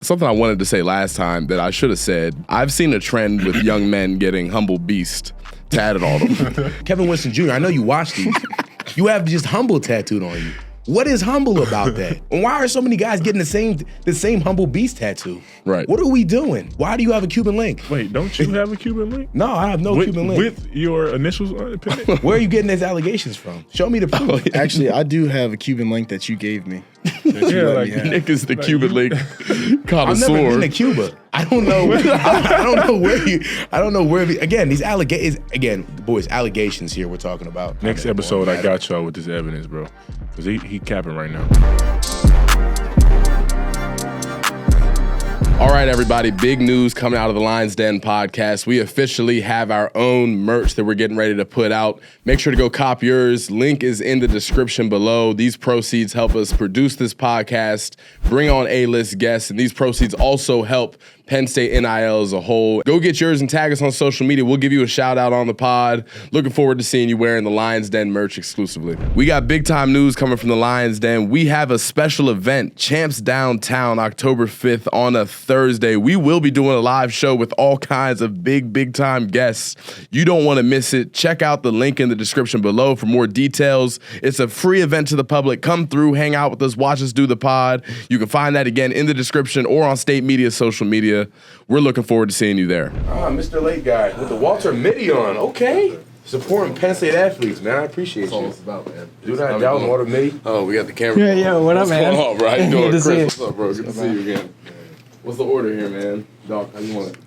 Something I wanted to say last time that I should have said. I've seen a trend with young men getting humble beast tatted on them. Kevin Winston Jr., I know you watched these. You have just humble tattooed on you. What is humble about that? And why are so many guys getting the same humble beast tattoo? Right. What are we doing? Why do you have a Cuban link? Wait, don't you have a Cuban link? No, I have no Cuban link. With your initials on it? Where are you getting these allegations from? Show me the proof. Actually, I do have a Cuban link that you gave me. Nick is the Cuban link connoisseur. I've never been to Cuba. I don't know. I don't know where you. I don't know where. Again, these allegations. Again, boys, allegations here. We're talking about. Next episode, I got y'all with this evidence, bro. Because he capping right now. All right, everybody, big news coming out of the Lions Den podcast. We officially have our own merch that we're getting ready to put out. Make sure to go cop yours. Link is in the description below. These proceeds help us produce this podcast, bring on A-list guests, and these proceeds also help Penn State NIL as a whole. Go get yours and tag us on social media. We'll give you a shout out on the pod. Looking forward to seeing you wearing the Lions Den merch exclusively. We got big time news coming from the Lions Den. We have a special event, Champs Downtown, October 5th on a Thursday. We will be doing a live show with all kinds of big time guests. You don't want to miss it. Check out the link in the description below for more details. It's a free event to the public. Come through, hang out with us, watch us do the pod. You can find that again in the description or on State Media's social media. We're looking forward to seeing you there. Mr. Late Guy with the Walter Mitty on. Okay. Supporting Penn State athletes, man. I appreciate That's all you. it's about, man. Do that down, Walter Mitty. Oh, we got the camera. Yeah, yo, what up, man? All right, you doing, Good to see Chris? you. What's up, bro? Good to see you again. What's the order here, man? Doc, how you want it?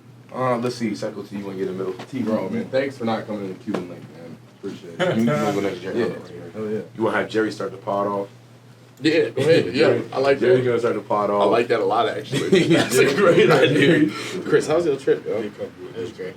Let's see. Cycle T, you want to get in the middle. T-Bro, man. Thanks for not coming in the Cuban link, man. Appreciate it. You want to go next, Jerry? Yeah. Hell yeah. You want to have Jerry start the pod off? Yeah, go ahead. Yeah, I like Jerry's that. going to start the pod off. I like that a lot, actually. That's a great idea. Chris, how's your trip, yo? It was great.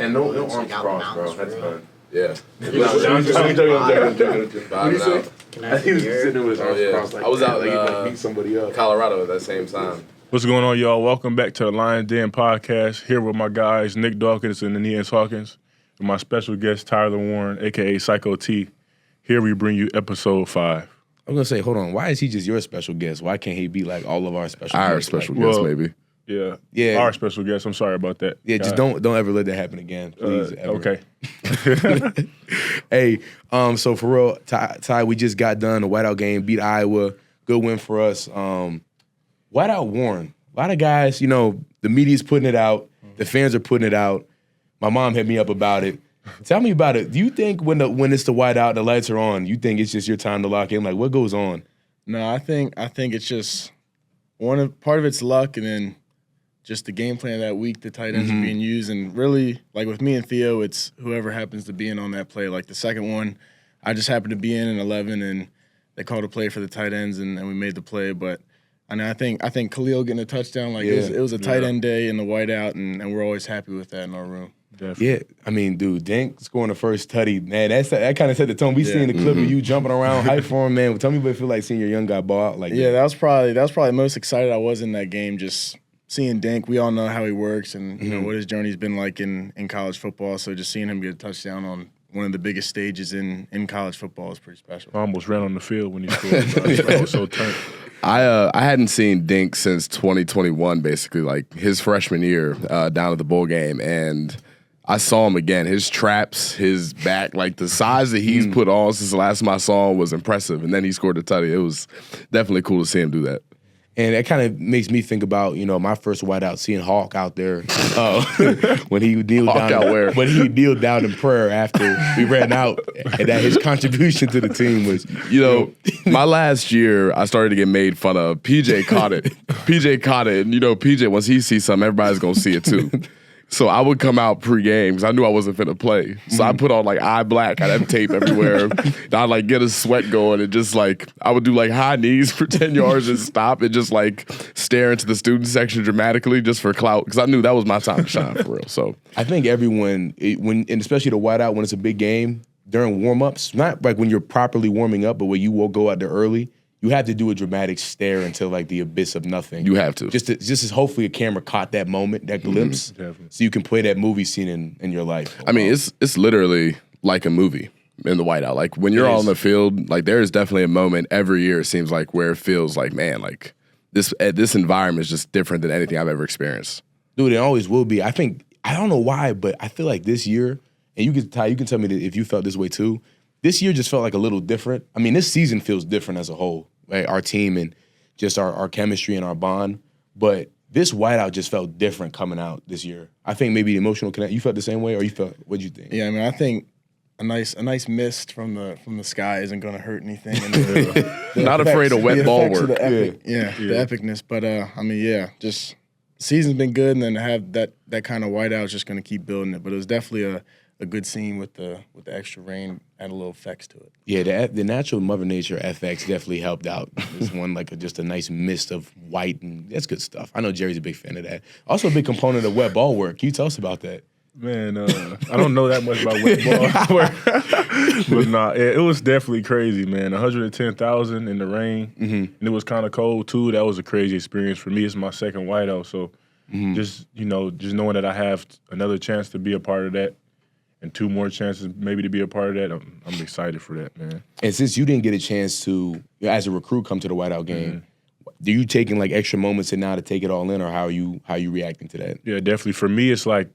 And no arms crossed, bro. That's fun. Yeah. I'm joking. What do you say? Can I think he was sitting there with his arms yeah. crossed like I was that, out like he in, might beat somebody up. Colorado at that same time. What's going on, y'all? Welcome back to the Lions Den podcast. Here with my guys, Nick Dawkins and Aeneas Hawkins, and my special guest, Tyler Warren, a.k.a. Psycho T. Here we bring you episode 5. I'm going to say, hold on. Why is he just your special guest? Why can't he be like all of our special guests? Our special Like, guest, well, maybe. Yeah. Our special guest. I'm sorry about that. Yeah, just don't ever let that happen again, please. Ever. Okay. Hey, so for real, Ty, we just got done. The Whiteout game, beat Iowa. Good win for us. Whiteout Warren. A lot of guys, you know, the media's putting it out. The fans are putting it out. My mom hit me up about it. Tell me about it. Do you think when it's the Whiteout, the lights are on, you think it's just your time to lock in? Like, what goes on? No, I think it's just part of it's luck, and then just the game plan that week, the tight ends are being used, and really, like with me and Theo, it's whoever happens to be in on that play. Like the second one, I just happened to be in 11, and they called a play for the tight ends, and we made the play. But I think Khalil getting a touchdown, like it was a tight end day in the Whiteout, and we're always happy with that in our room. Definitely. Yeah, I mean, dude, Dink scoring the first tutty, man, that kind of set the tone. We seen the clip of you jumping around, hype for him, man. Tell me what it feel like seeing your young guy ball out like that. Yeah, that was probably the most excited I was in that game, just seeing Dink. We all know how he works and you know what his journey's been like in college football. So just seeing him get a touchdown on one of the biggest stages in college football is pretty special. I almost ran on the field when he scored. I was so turned. I hadn't seen Dink since 2021, basically, like his freshman year down at the bowl game, and I saw him again. His traps, his back, like the size that he's put on since the last time I saw him was impressive. And then he scored a tutty. It was definitely cool to see him do that. And that kind of makes me think about, you know, my first Whiteout, seeing Hawk out there when he kneeled down. When he kneeled down in prayer after we ran out, and that his contribution to the team was, you know, my last year I started to get made fun of. PJ caught it. And you know, PJ, once he sees something, everybody's gonna see it too. So I would come out pre-game because I knew I wasn't finna play. So I put on like eye black. I'd have tape everywhere. I'd like get a sweat going and just like I would do like high knees for 10 yards and stop and just like stare into the student section dramatically just for clout because I knew that was my time to shine for real. So I think everyone, and especially the Whiteout when it's a big game during warm-ups, not like when you're properly warming up, but when you will go out there early. You have to do a dramatic stare into like the abyss of nothing. You have to. Just as hopefully a camera caught that moment, that glimpse, so you can play that movie scene in your life. I mean, it's literally like a movie in the Whiteout. Like when you're on the field, like there is definitely a moment every year it seems like where it feels like, man, like this environment is just different than anything I've ever experienced. Dude, it always will be. I don't know why, but I feel like this year, and you can tell me that if you felt this way too. This year just felt like a little different. I mean, this season feels different as a whole, right? Our team and just our chemistry and our bond. But this whiteout just felt different coming out this year. I think maybe the emotional connect. You felt the same way, or what'd you think? Yeah, I mean, I think a nice mist from the sky isn't going to hurt anything. And Not afraid of wet ball work. The epicness. But I mean, yeah, just the season's been good, and then to have that kind of whiteout is just going to keep building it. But it was definitely a good scene with the extra rain, add a little effects to it. Yeah, the natural Mother Nature FX definitely helped out. This one just a nice mist of white, and that's good stuff. I know Jerry's a big fan of that. Also a big component of wet ball work. Can you tell us about that? Man, I don't know that much about wet ball work, but nah, it was definitely crazy, man. 110,000 in the rain, and it was kind of cold too. That was a crazy experience for me. It's my second whiteout, so just knowing that I have another chance to be a part of that, and 2 more chances maybe to be a part of that, I'm excited for that, man. And since you didn't get a chance to, as a recruit, come to the whiteout game, do you taking like extra moments now to take it all in, or how are you reacting to that? Yeah, definitely. For me, it's like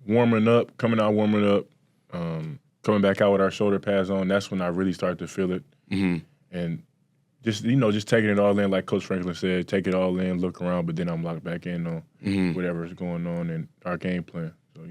warming up, coming back out with our shoulder pads on. That's when I really start to feel it, and just taking it all in, like Coach Franklin said, take it all in, look around, but then I'm locked back in on whatever's going on in our game plan. So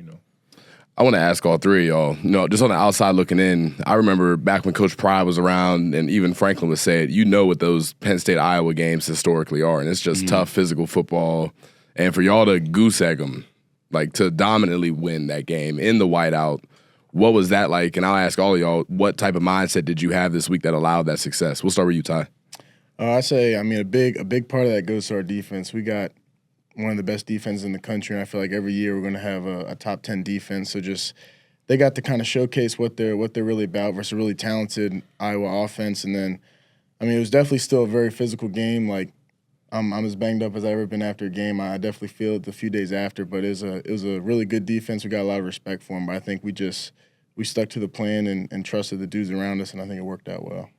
I want to ask all three of y'all, just on the outside looking in, I remember back when Coach Pry was around and even Franklin would say it, what those Penn State, Iowa games historically are. And it's just tough physical football. And for y'all to goose egg them, like to dominantly win that game in the whiteout, what was that like? And I'll ask all of y'all, what type of mindset did you have this week that allowed that success? We'll start with you, Ty. I say, I mean, a big part of that goes to our defense. We got one of the best defenses in the country, and I feel like every year we're going to have a top 10 defense. So just they got to kind of showcase what they're really about versus a really talented Iowa offense. And then, I mean, it was definitely still a very physical game. Like I'm as banged up as I've ever been after a game. I definitely feel it the few days after, but it was a really good defense. We got a lot of respect for them, but I think we stuck to the plan and trusted the dudes around us, and I think it worked out well.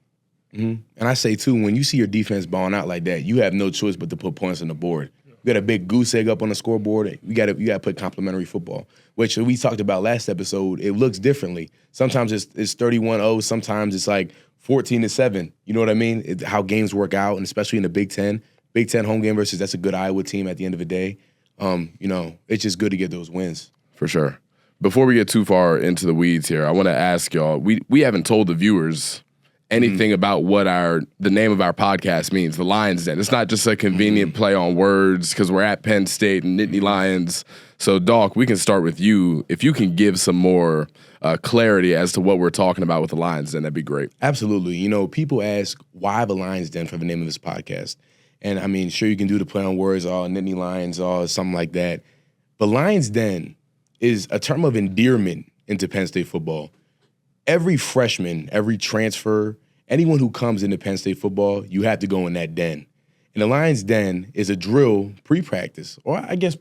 And I say too, when you see your defense balling out like that, you have no choice but to put points on the board. You got a big goose egg up on the scoreboard. You got to put complimentary football, which we talked about last episode. It looks differently. Sometimes it's 31-0. Sometimes it's like 14-7. You know what I mean? It's how games work out, and especially in the Big Ten. Big Ten home game versus that's a good Iowa team at the end of the day. It's just good to get those wins. For sure. Before we get too far into the weeds here, I want to ask y'all, we haven't told the viewers anything about what the name of our podcast means, the Lions Den. It's not just a convenient play on words because we're at Penn State and Nittany Lions. So, Dawk, we can start with you. If you can give some more clarity as to what we're talking about with the Lions Den, that'd be great. Absolutely. People ask, why the Lions Den for the name of this podcast? And, I mean, sure, you can do the play on words, Nittany Lions, something like that. But Lions Den is a term of endearment into Penn State football. Every freshman, every transfer, anyone who comes into Penn State football, you have to go in that den. And the Lions Den is a drill pre-practice, or I guess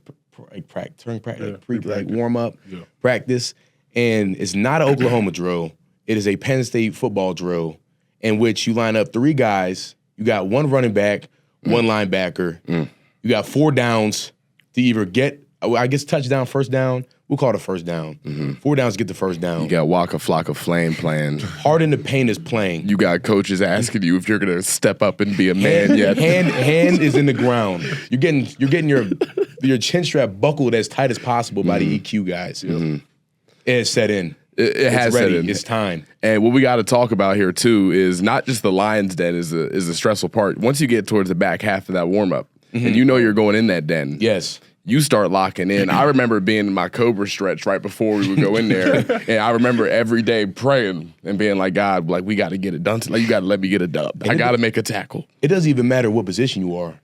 warm-up practice. And it's not an Oklahoma drill. It is a Penn State football drill in which you line up 3 guys. You got 1 running back, 1 linebacker. You got 4 downs to either get, touchdown, first down. We'll call it a first down. 4 downs to get the first down. You got Waka Flocka Flame playing. Hard in the Paint is playing. You got coaches asking you if you're going to step up and be a man yet. Hand is in the ground. You're getting your chin strap buckled as tight as possible by the EQ guys. It's set in. It has ready. set in. It's time. And what we got to talk about here too is not just the Lions Den is a stressful part. Once you get towards the back half of that warm up, and you're going in that den. Yes. You start locking in. I remember being in my Cobra stretch right before we would go in there, and I remember every day praying and being like, God, like we got to get it done. Like you got to let me get a dub. I got to make a tackle. It doesn't even matter what position you are.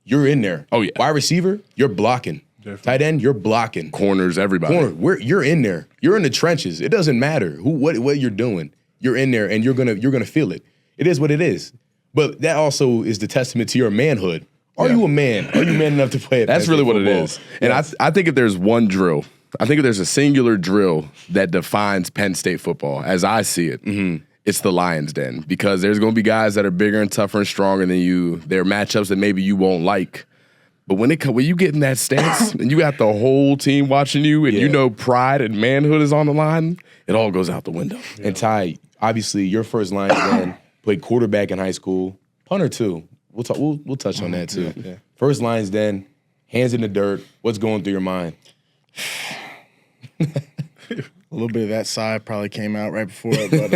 You're in there. Oh yeah. Wide receiver, you're blocking. Definitely. Tight end, you're blocking. Corners, everybody. You're in there. You're in the trenches. It doesn't matter what you're doing. You're in there, and you're gonna feel it. It is what it is. But that also is the testament to your manhood. Are you a man? Are you man enough to play it? That's really what it is. And I think if there's one drill, I think if there's a singular drill that defines Penn State football, as I see it, it's the Lions Den, because there's going to be guys that are bigger and tougher and stronger than you. There are matchups that maybe you won't like. But when you get in that stance and you got the whole team watching you and you know pride and manhood is on the line, it all goes out the window. Yeah. And Ty, obviously your first Lions Den, played quarterback in high school, punter too. We'll touch on that too. Yeah. First Lions Den, hands in the dirt. What's going through your mind? A little bit of that side probably came out right before it, but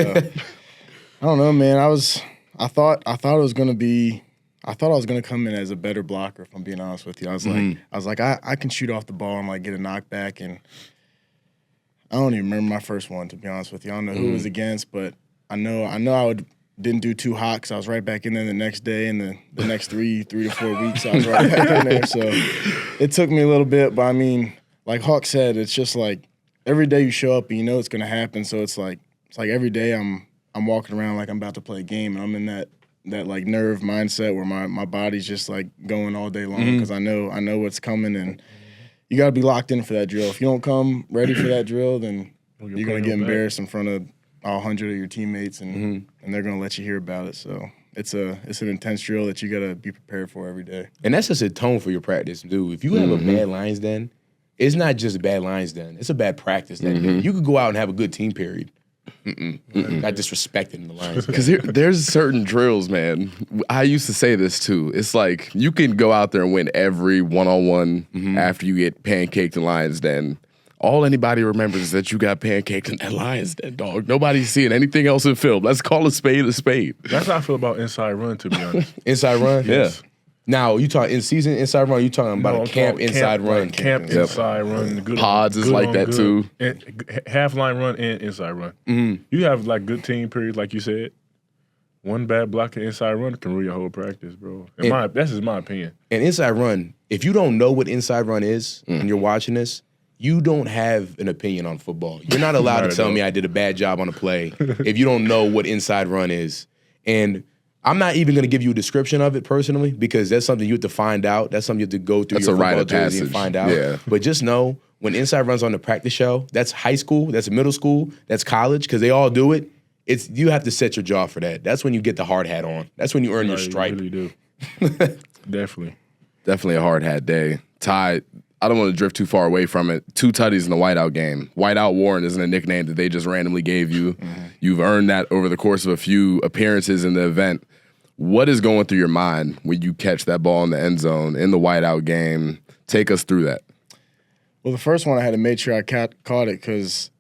I don't know, man. I thought I was gonna come in as a better blocker, if I'm being honest with you. I was like, I can shoot off the ball and like get a knockback, and I don't even remember my first one, to be honest with you. I don't know who it was against, but I know I didn't do too hot because I was right back in there the next day, and the next 3 to 4 weeks I was right back in there. So it took me a little bit, but I mean, like Hawk said, it's just like every day you show up and you know it's gonna happen. So it's like every day I'm walking around like I'm about to play a game, and I'm in that like nerve mindset where my body's just like going all day long because I know what's coming, and you got to be locked in for that drill. If you don't come ready for that drill, then you're gonna get embarrassed in front of all 100 of your teammates, and they're gonna let you hear about it. So it's an intense drill that you gotta be prepared for every day. And that's just a tone for your practice, dude. If you have a bad Lions Den, it's not just a bad Lions Den. It's a bad practice that day. You could go out and have a good team period. Not disrespecting the Lions. Because there's certain drills, man. I used to say this too. It's like you can go out there and win every one-on-one after you get pancaked in Lions Den. All anybody remembers is that you got pancaked in that Lions Den, dog. Nobody's seeing anything else in film. Let's call a spade a spade. That's how I feel about inside run, to be honest. Inside run? Yes. Now, you talking in-season inside run, you talking about a camp inside run. Camp inside run. Good Pods is like that, too. And half-line run and inside run. You have, like, good team periods, like you said. One bad block and inside run can ruin your whole practice, bro. That's just my opinion. And inside run, if you don't know what inside run is and you're watching this, you don't have an opinion on football. You're not allowed to tell me I did a bad job on a play if you don't know what inside run is. And I'm not even going to give you a description of it personally, because that's something you have to find out. That's something you have to go through your football jersey and find out. Yeah. But just know, when inside run's on the practice show, that's high school, that's middle school, that's college, because they all do it. You have to set your jaw for that. That's when you get the hard hat on. That's when you earn your stripe. You really do. Definitely a hard hat day. Ty, I don't want to drift too far away from it. 2 tutties in the whiteout game. Whiteout Warren isn't a nickname that they just randomly gave you. You've earned that over the course of a few appearances in the event. What is going through your mind when you catch that ball in the end zone in the whiteout game? Take us through that. Well, the first one I had to make sure I caught it, because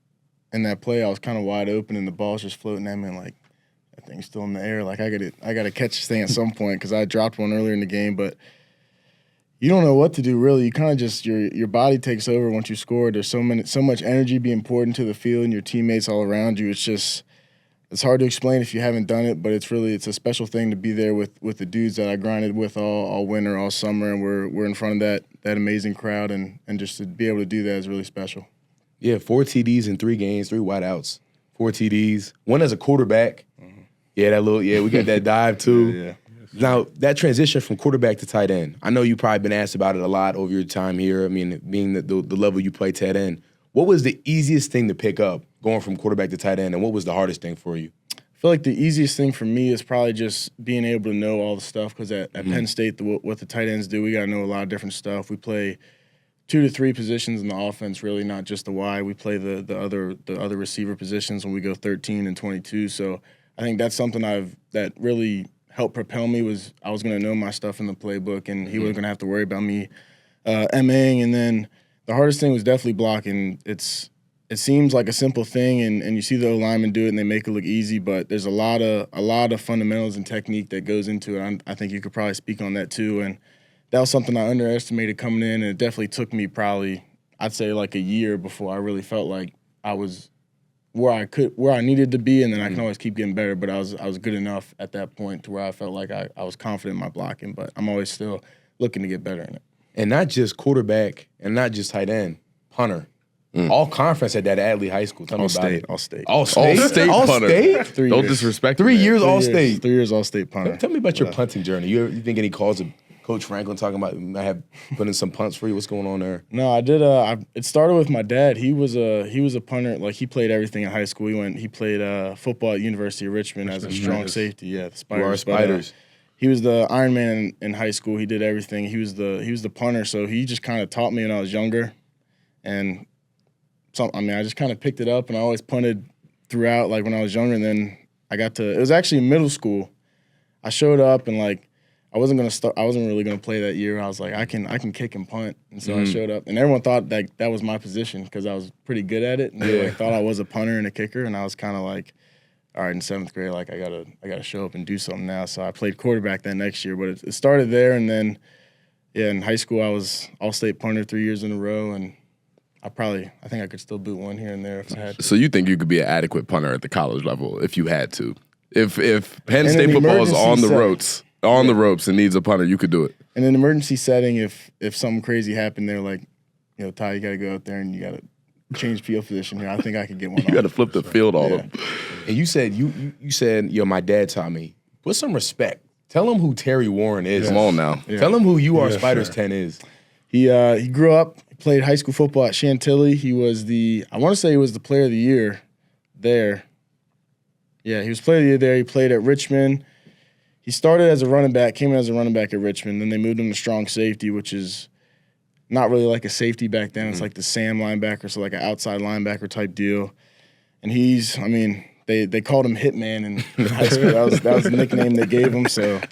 in that play I was kind of wide open and the ball's just floating at me, and like that thing's still in the air. Like I got to catch this thing at some point, because I dropped one earlier in the game, but you don't know what to do really. You kind of just your body takes over once you score. There's so much energy being poured into the field and your teammates all around you. It's hard to explain if you haven't done it, but it's a special thing to be there with the dudes that I grinded with all winter, all summer, and we're in front of that amazing crowd, and just to be able to do that is really special. Yeah, 4 TDs in 3 games, 3 wideouts, 4 TDs, 1 as a quarterback. Yeah, we got that dive too. Yeah. Now, that transition from quarterback to tight end, I know you've probably been asked about it a lot over your time here. I mean, being the level you play tight end, what was the easiest thing to pick up going from quarterback to tight end, and what was the hardest thing for you? I feel like the easiest thing for me is probably just being able to know all the stuff, because at Penn State, what the tight ends do, we got to know a lot of different stuff. We play 2 to 3 positions in the offense, really, not just the wide. We play the other receiver positions when we go 13 and 22. So I think that's something that really helped propel me, was I was going to know my stuff in the playbook, and he wasn't going to have to worry about me MAing. And then the hardest thing was definitely blocking. It seems like a simple thing, and you see the O-linemen do it and they make it look easy, but there's a lot of fundamentals and technique that goes into it. I think you could probably speak on that too. And that was something I underestimated coming in, and it definitely took me probably, I'd say, like a year before I really felt like I was where I needed to be, and then I can always keep getting better. But I was good enough at that point to where I felt like I was confident in my blocking, but I'm always still looking to get better in it. And not just quarterback and not just tight end, punter. All conference at that Adley High School. Tell me about it. All state. All state punter. 3 years. Don't disrespect 3 him, years Three all years, state. 3 years all state punter. Tell me about your punting journey. You think any calls Coach Franklin talking about I have put in some punts for you? What's going on there? No, I did. It started with my dad. He was a punter. Like he played everything in high school. He played football at University of Richmond as a strong safety. Yeah, the Spiders. You are Spiders. He was the Iron Man in high school. He did everything. He was the punter. So he just kind of taught me when I was younger, and I just kind of picked it up, and I always punted throughout. Like when I was younger, and then it was actually in middle school. I showed up and like. I wasn't really gonna play that year. I was like, I can kick and punt, and so I showed up, and everyone thought that was my position because I was pretty good at it, and they thought I was a punter and a kicker, and I was kind of like, all right, in 7th grade, like I gotta show up and do something now. So I played quarterback that next year, but it started there, and then in high school I was all-state punter 3 years in a row, and I think I could still boot one here and there if I had to. So you think you could be an adequate punter at the college level if you had to? If Penn State football is on the ropes. On the ropes and needs a punter, you could do it. In an emergency setting, if something crazy happened, they're like, Ty, you got to go out there and you got to change field position here. I think I could get one. You got to flip the field all up. And you said my dad taught me. Put some respect. Tell him who Terry Warren is. Come on now. Yeah. Tell him who you are. Spiders 10 is. He grew up, played high school football at Chantilly. He was the player of the year there. Yeah, he was player of the year there. He played at Richmond. He started as a running back, came in as a running back at Richmond. Then they moved him to strong safety, which is not really like a safety back then. It's like the Sam linebacker, so like an outside linebacker type deal. And they called him Hitman in high school. That was the nickname they gave him. So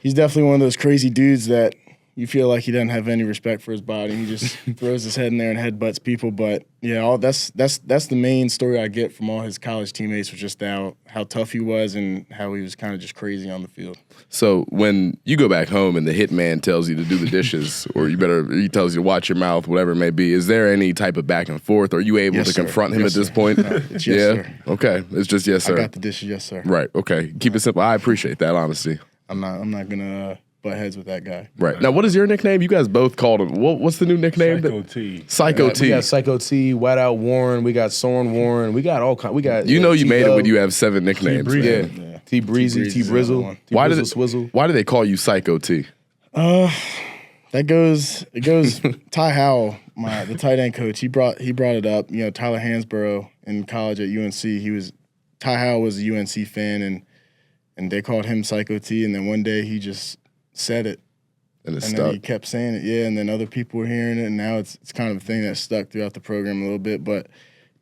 he's definitely one of those crazy dudes that you feel like he doesn't have any respect for his body. He just throws his head in there and headbutts people. But yeah, that's the main story I get from all his college teammates was just how tough he was and how he was kind of just crazy on the field. So when you go back home and the hitman tells you to do the dishes, or he tells you to watch your mouth, whatever it may be, is there any type of back and forth? Are you able to confront him at this point? No, it's yes, sir. Okay. It's just yes, sir. I got the dishes, yes, sir. Right. Okay. Keep it simple. I appreciate that honesty. I'm not gonna butt heads with that guy. Right. Now, what is your nickname? You guys both called him. What's the new nickname? Psycho T. Psycho T. We got Psycho T, Whiteout Warren, we got Soren Warren, we got all kinds. We got you made it when you have 7 nicknames. Yeah. T Breezy, T Brizzle, T Swizzle. Why do they call you Psycho T? It goes Ty Howell, the tight end coach. He brought it up. Tyler Hansborough in college at UNC. Ty Howell was a UNC fan, and they called him Psycho T. And then one day he just said it, and then he kept saying it. Yeah, and then other people were hearing it, and now it's kind of a thing that stuck throughout the program a little bit. But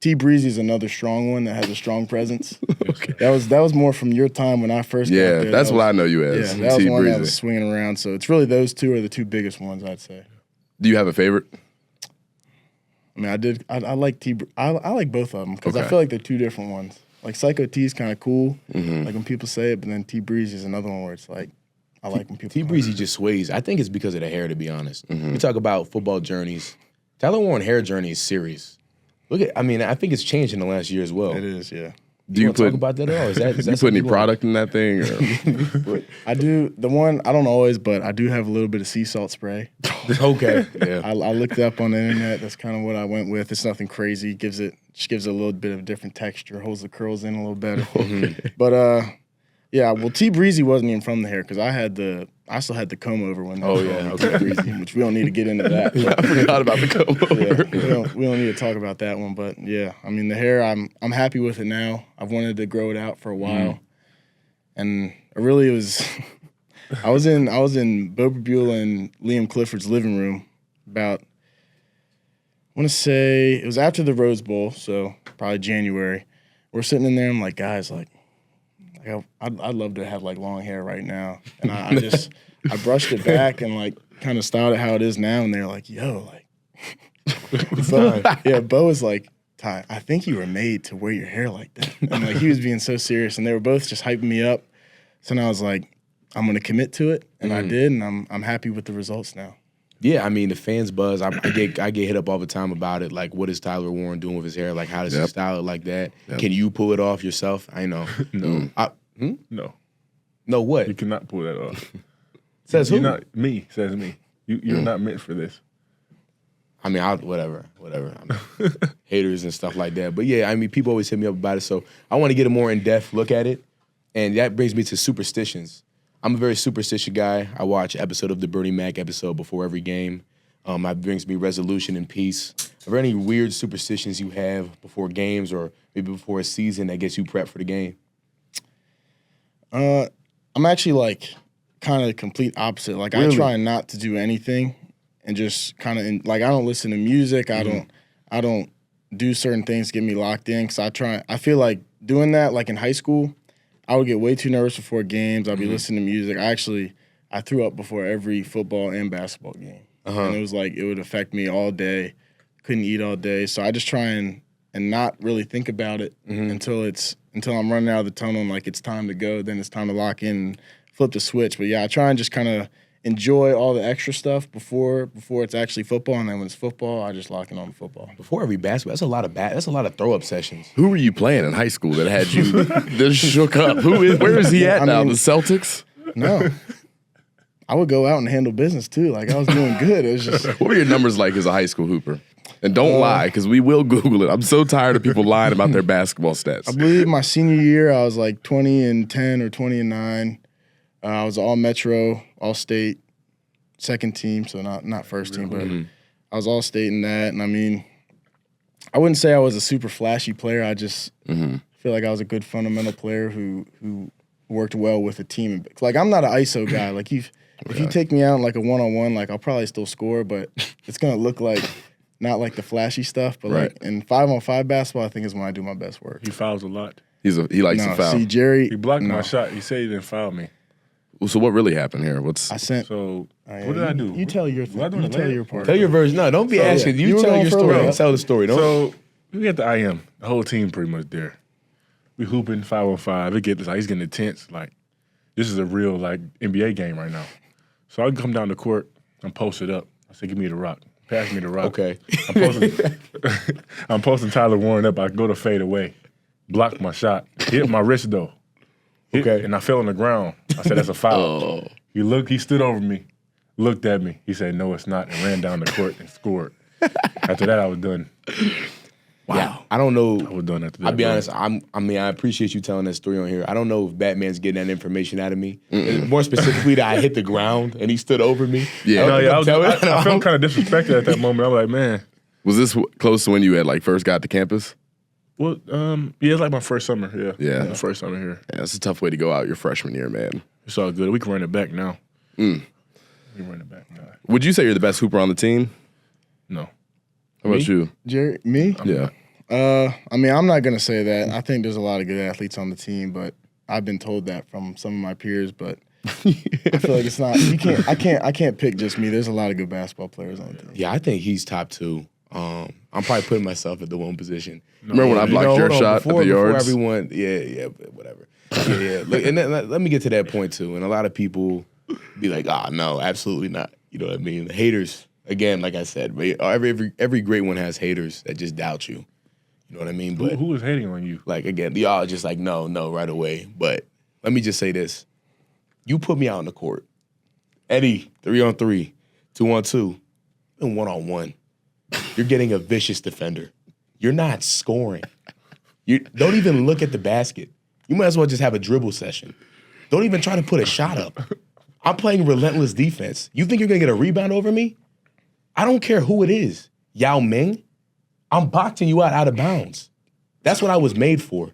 T Breezy is another strong one that has a strong presence. Okay. That was more from your time when I first got there. Yeah, that's what I know you as. Yeah, that T was one Breezy. that was swinging around. So it's really those two are the two biggest ones, I'd say. Do you have a favorite? I mean, I like I like both of them because I feel like they're two different ones. Like Psycho T is kind of cool, like when people say it, but then T Breezy is another one where it's like I like when people. T Breezy just sways. I think it's because of the hair, to be honest. We talk about football journeys. Tyler Warren hair journey is serious. I think it's changed in the last year as well. It is, yeah. Do you talk about that at all? Is that you put any product in that thing? Or? I do. The one, I don't always, but I do have a little bit of sea salt spray. Okay. Yeah. I looked it up on the internet. That's kind of what I went with. It's nothing crazy. Just gives it a little bit of a different texture. Holds the curls in a little better. But yeah. Well, T Breezy wasn't even from the hair because I still had the comb over when. Okay. Breezy, which we don't need to get into that. I forgot about the comb over. Yeah, we don't need to talk about that one. But yeah, I mean the hair. I'm happy with it now. I've wanted to grow it out for a while, and it really was. I was in Bo Buell and Liam Clifford's living room about. I want to say it was after the Rose Bowl, so probably January. We're sitting in there. I'm like, guys, I'd love to have long hair right now, and I brushed it back and kind of styled it how it is now, and they're like, yo, Bo was like, Ty, I think you were made to wear your hair like that, and he was being so serious, and they were both just hyping me up, so now I was like, I'm gonna commit to it, and I did, and I'm happy with the results now. Yeah, I mean the fans buzz. I get hit up all the time about it. Like, what is Tyler Warren doing with his hair? Like, how does he style it like that? Yep. Can you pull it off yourself? I know. No. No. No, what? You cannot pull that off. Says who? Says me. You're not meant for this. I mean, whatever. Haters and stuff like that. But yeah, I mean, people always hit me up about it. So I want to get a more in-depth look at it. And that brings me to Superstitions. I'm a very superstitious guy. I watch episode of the Bernie Mac episode before every game. That brings me resolution and peace. Are there any weird superstitions you have before games or maybe before a season that gets you prepped for the game? I'm actually like kind of the complete opposite. Like Really? I try not to do anything and just kind of like I don't listen to music. I don't do certain things to get me locked in because I feel like doing that like in high school, I would get way too nervous before games. I'd be listening to music. I threw up before every football and basketball game. And it was like it would affect me all day. Couldn't eat all day. So I just try and not really think about it until I'm running out of the tunnel and like it's time to go. Then it's time to lock in and flip the switch. But yeah, I try and just kind of enjoy all the extra stuff before it's actually football. And then when it's football, I just lock in on the football. Before every basketball, that's a lot of throw up sessions. Who were you playing in high school that had you this shook up? Where is he at now? The Celtics? No. I would go out and handle business too. Like I was doing good. It was just What were your numbers like as a high school hooper? And don't lie, because we will Google it. I'm so tired of people lying about their basketball stats. I believe my senior year I was like 20-10 or 20-9. I was all Metro, all state, second team, so not first team, but I was all state in that. And I mean, I wouldn't say I was a super flashy player. I just feel like I was a good fundamental player who worked well with a team. Like I'm not an ISO guy. Like if you take me out in like a one-on-one, like I'll probably still score, but it's gonna look like not like the flashy stuff. But like in 5-on-5 basketball, I think is when I do my best work. He fouls a lot. He likes to foul. See, Jerry, He blocked my shot. He said he didn't foul me. So what really happened here? I sent. So what did I do? You tell your Was I doing you a tell layup? your part. Tell your version. No, don't be asking. you You were tell going your for a story. layup. Tell the story. Don't. So we got the IM, the whole team pretty much there. We hooping 5-on-5. It gets like he's getting intense. Like this is a real like NBA game right now. So I come down the court. I'm posted up. I said, "Give me the rock. Pass me the rock." Okay. I'm posting Tyler Warren up. I go to fade away, block my shot, hit my wrist though. Okay. And I fell on the ground. I said, "That's a foul." He stood over me, looked at me. He said, "No, it's not," and ran down the court and scored. After that, I was done. Wow. Yeah, I don't know. I was done after that. I'll be bro. honest. I appreciate you telling that story on here. I don't know if Batman's getting that information out of me. More specifically, that I hit the ground and he stood over me. Yeah. I felt kind of disrespected at that moment. I'm like, man. Was this close to when you had like first got to campus? Well, yeah, it's like my first summer. Yeah. My first summer here. Yeah, it's a tough way to go out your freshman year, man. It's all good. We can run it back now. We can run it back now. Would you say you're the best hooper on the team? No. How about you? Jerry, me? Yeah. I mean, I'm not gonna say that. I think there's a lot of good athletes on the team, but I've been told that from some of my peers. But I feel like it's not. I can't pick just me. There's a lot of good basketball players on the team. Yeah, I think he's top 2. I'm probably putting myself at the 1 position. Remember when I blocked your shot at the before yards? everyone, whatever. Yeah. Look, and then, let me get to that point too. And a lot of people be like, no, absolutely not. You know what I mean? The haters, again, like I said, every great one has haters that just doubt you. You know what I mean? But Who was hating on you? like again, y'all just like no right away. But let me just say this: you put me out on the court, Eddie, 3-on-3, 2-on-2, and 1-on-1. You're getting a vicious defender. You're not scoring. You don't even look at the basket. You might as well just have a dribble session. Don't even try to put a shot up. I'm playing relentless defense. You think you're gonna get a rebound over me? I don't care who it is. Yao Ming, I'm boxing you out of bounds. That's what I was made for.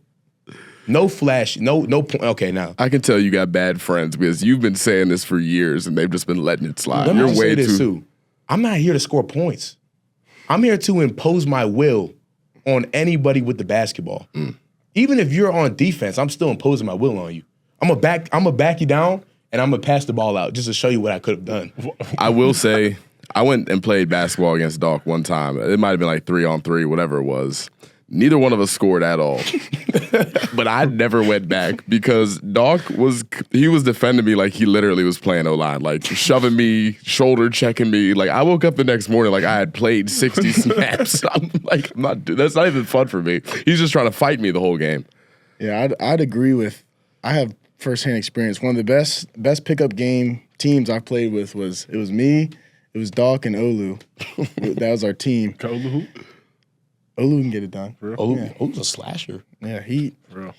No flash, no point. Okay, now. I can tell you got bad friends because you've been saying this for years and they've just been letting it slide. Let me You're just way say this too. too. I'm not here to score points. I'm here to impose my will on anybody with the basketball. Even if you're on defense, I'm still imposing my will on you. I'm gonna back you down and I'm gonna pass the ball out just to show you what I could have done. I will say, I went and played basketball against Dawk one time. It might have been like 3-on-3, whatever it was. Neither one of us scored at all. But I never went back because Dawk was defending me like he literally was playing O-line, like shoving me, shoulder checking me. Like I woke up the next morning like I had played 60 snaps. I'm like, that's not even fun for me. He's just trying to fight me the whole game. Yeah, I'd agree with. I have firsthand experience. One of the best pickup game teams I played with was me. It was Dawk and Olu. That was our team. Olu? Olu can get it done. Olu's a slasher. Yeah, he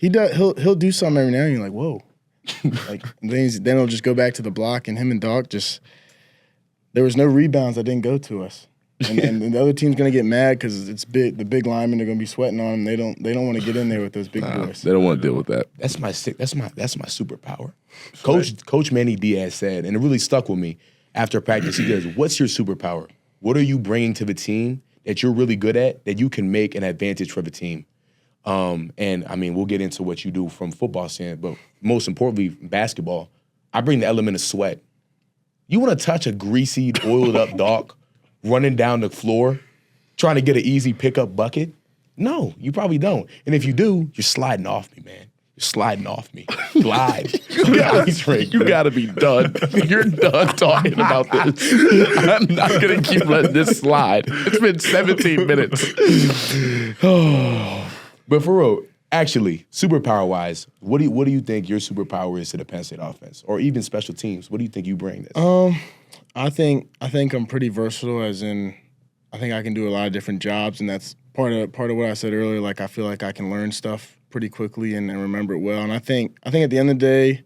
does. He'll do something every now and then. You're like, whoa. Like then he'll just go back to the block, and him and Doc there was no rebounds that didn't go to us. And the other team's gonna get mad because it's big. The big linemen are gonna be sweating on them. They don't want to get in there with those big boys. They don't want to deal with that. That's my superpower. Coach Manny Diaz said, and it really stuck with me after practice. He goes, "What's your superpower? What are you bringing to the team that you're really good at that you can make an advantage for the team?" And I mean, we'll get into what you do from football stand, but most importantly, basketball. I bring the element of sweat. You want to touch a greasy, oiled up dog running down the floor, trying to get an easy pickup bucket? No, you probably don't. And if you do, you're sliding off me, man. You're sliding off me. Glide. You gotta be done. You're done talking about this. I'm not gonna keep letting this slide. It's been 17 minutes. But for real, actually, superpower-wise, what do you think your superpower is to the Penn State offense, or even special teams? What do you think you bring this? I think I'm pretty versatile, as in I think I can do a lot of different jobs, and that's part of what I said earlier. Like I feel like I can learn stuff pretty quickly and remember it well. And I think at the end of the day,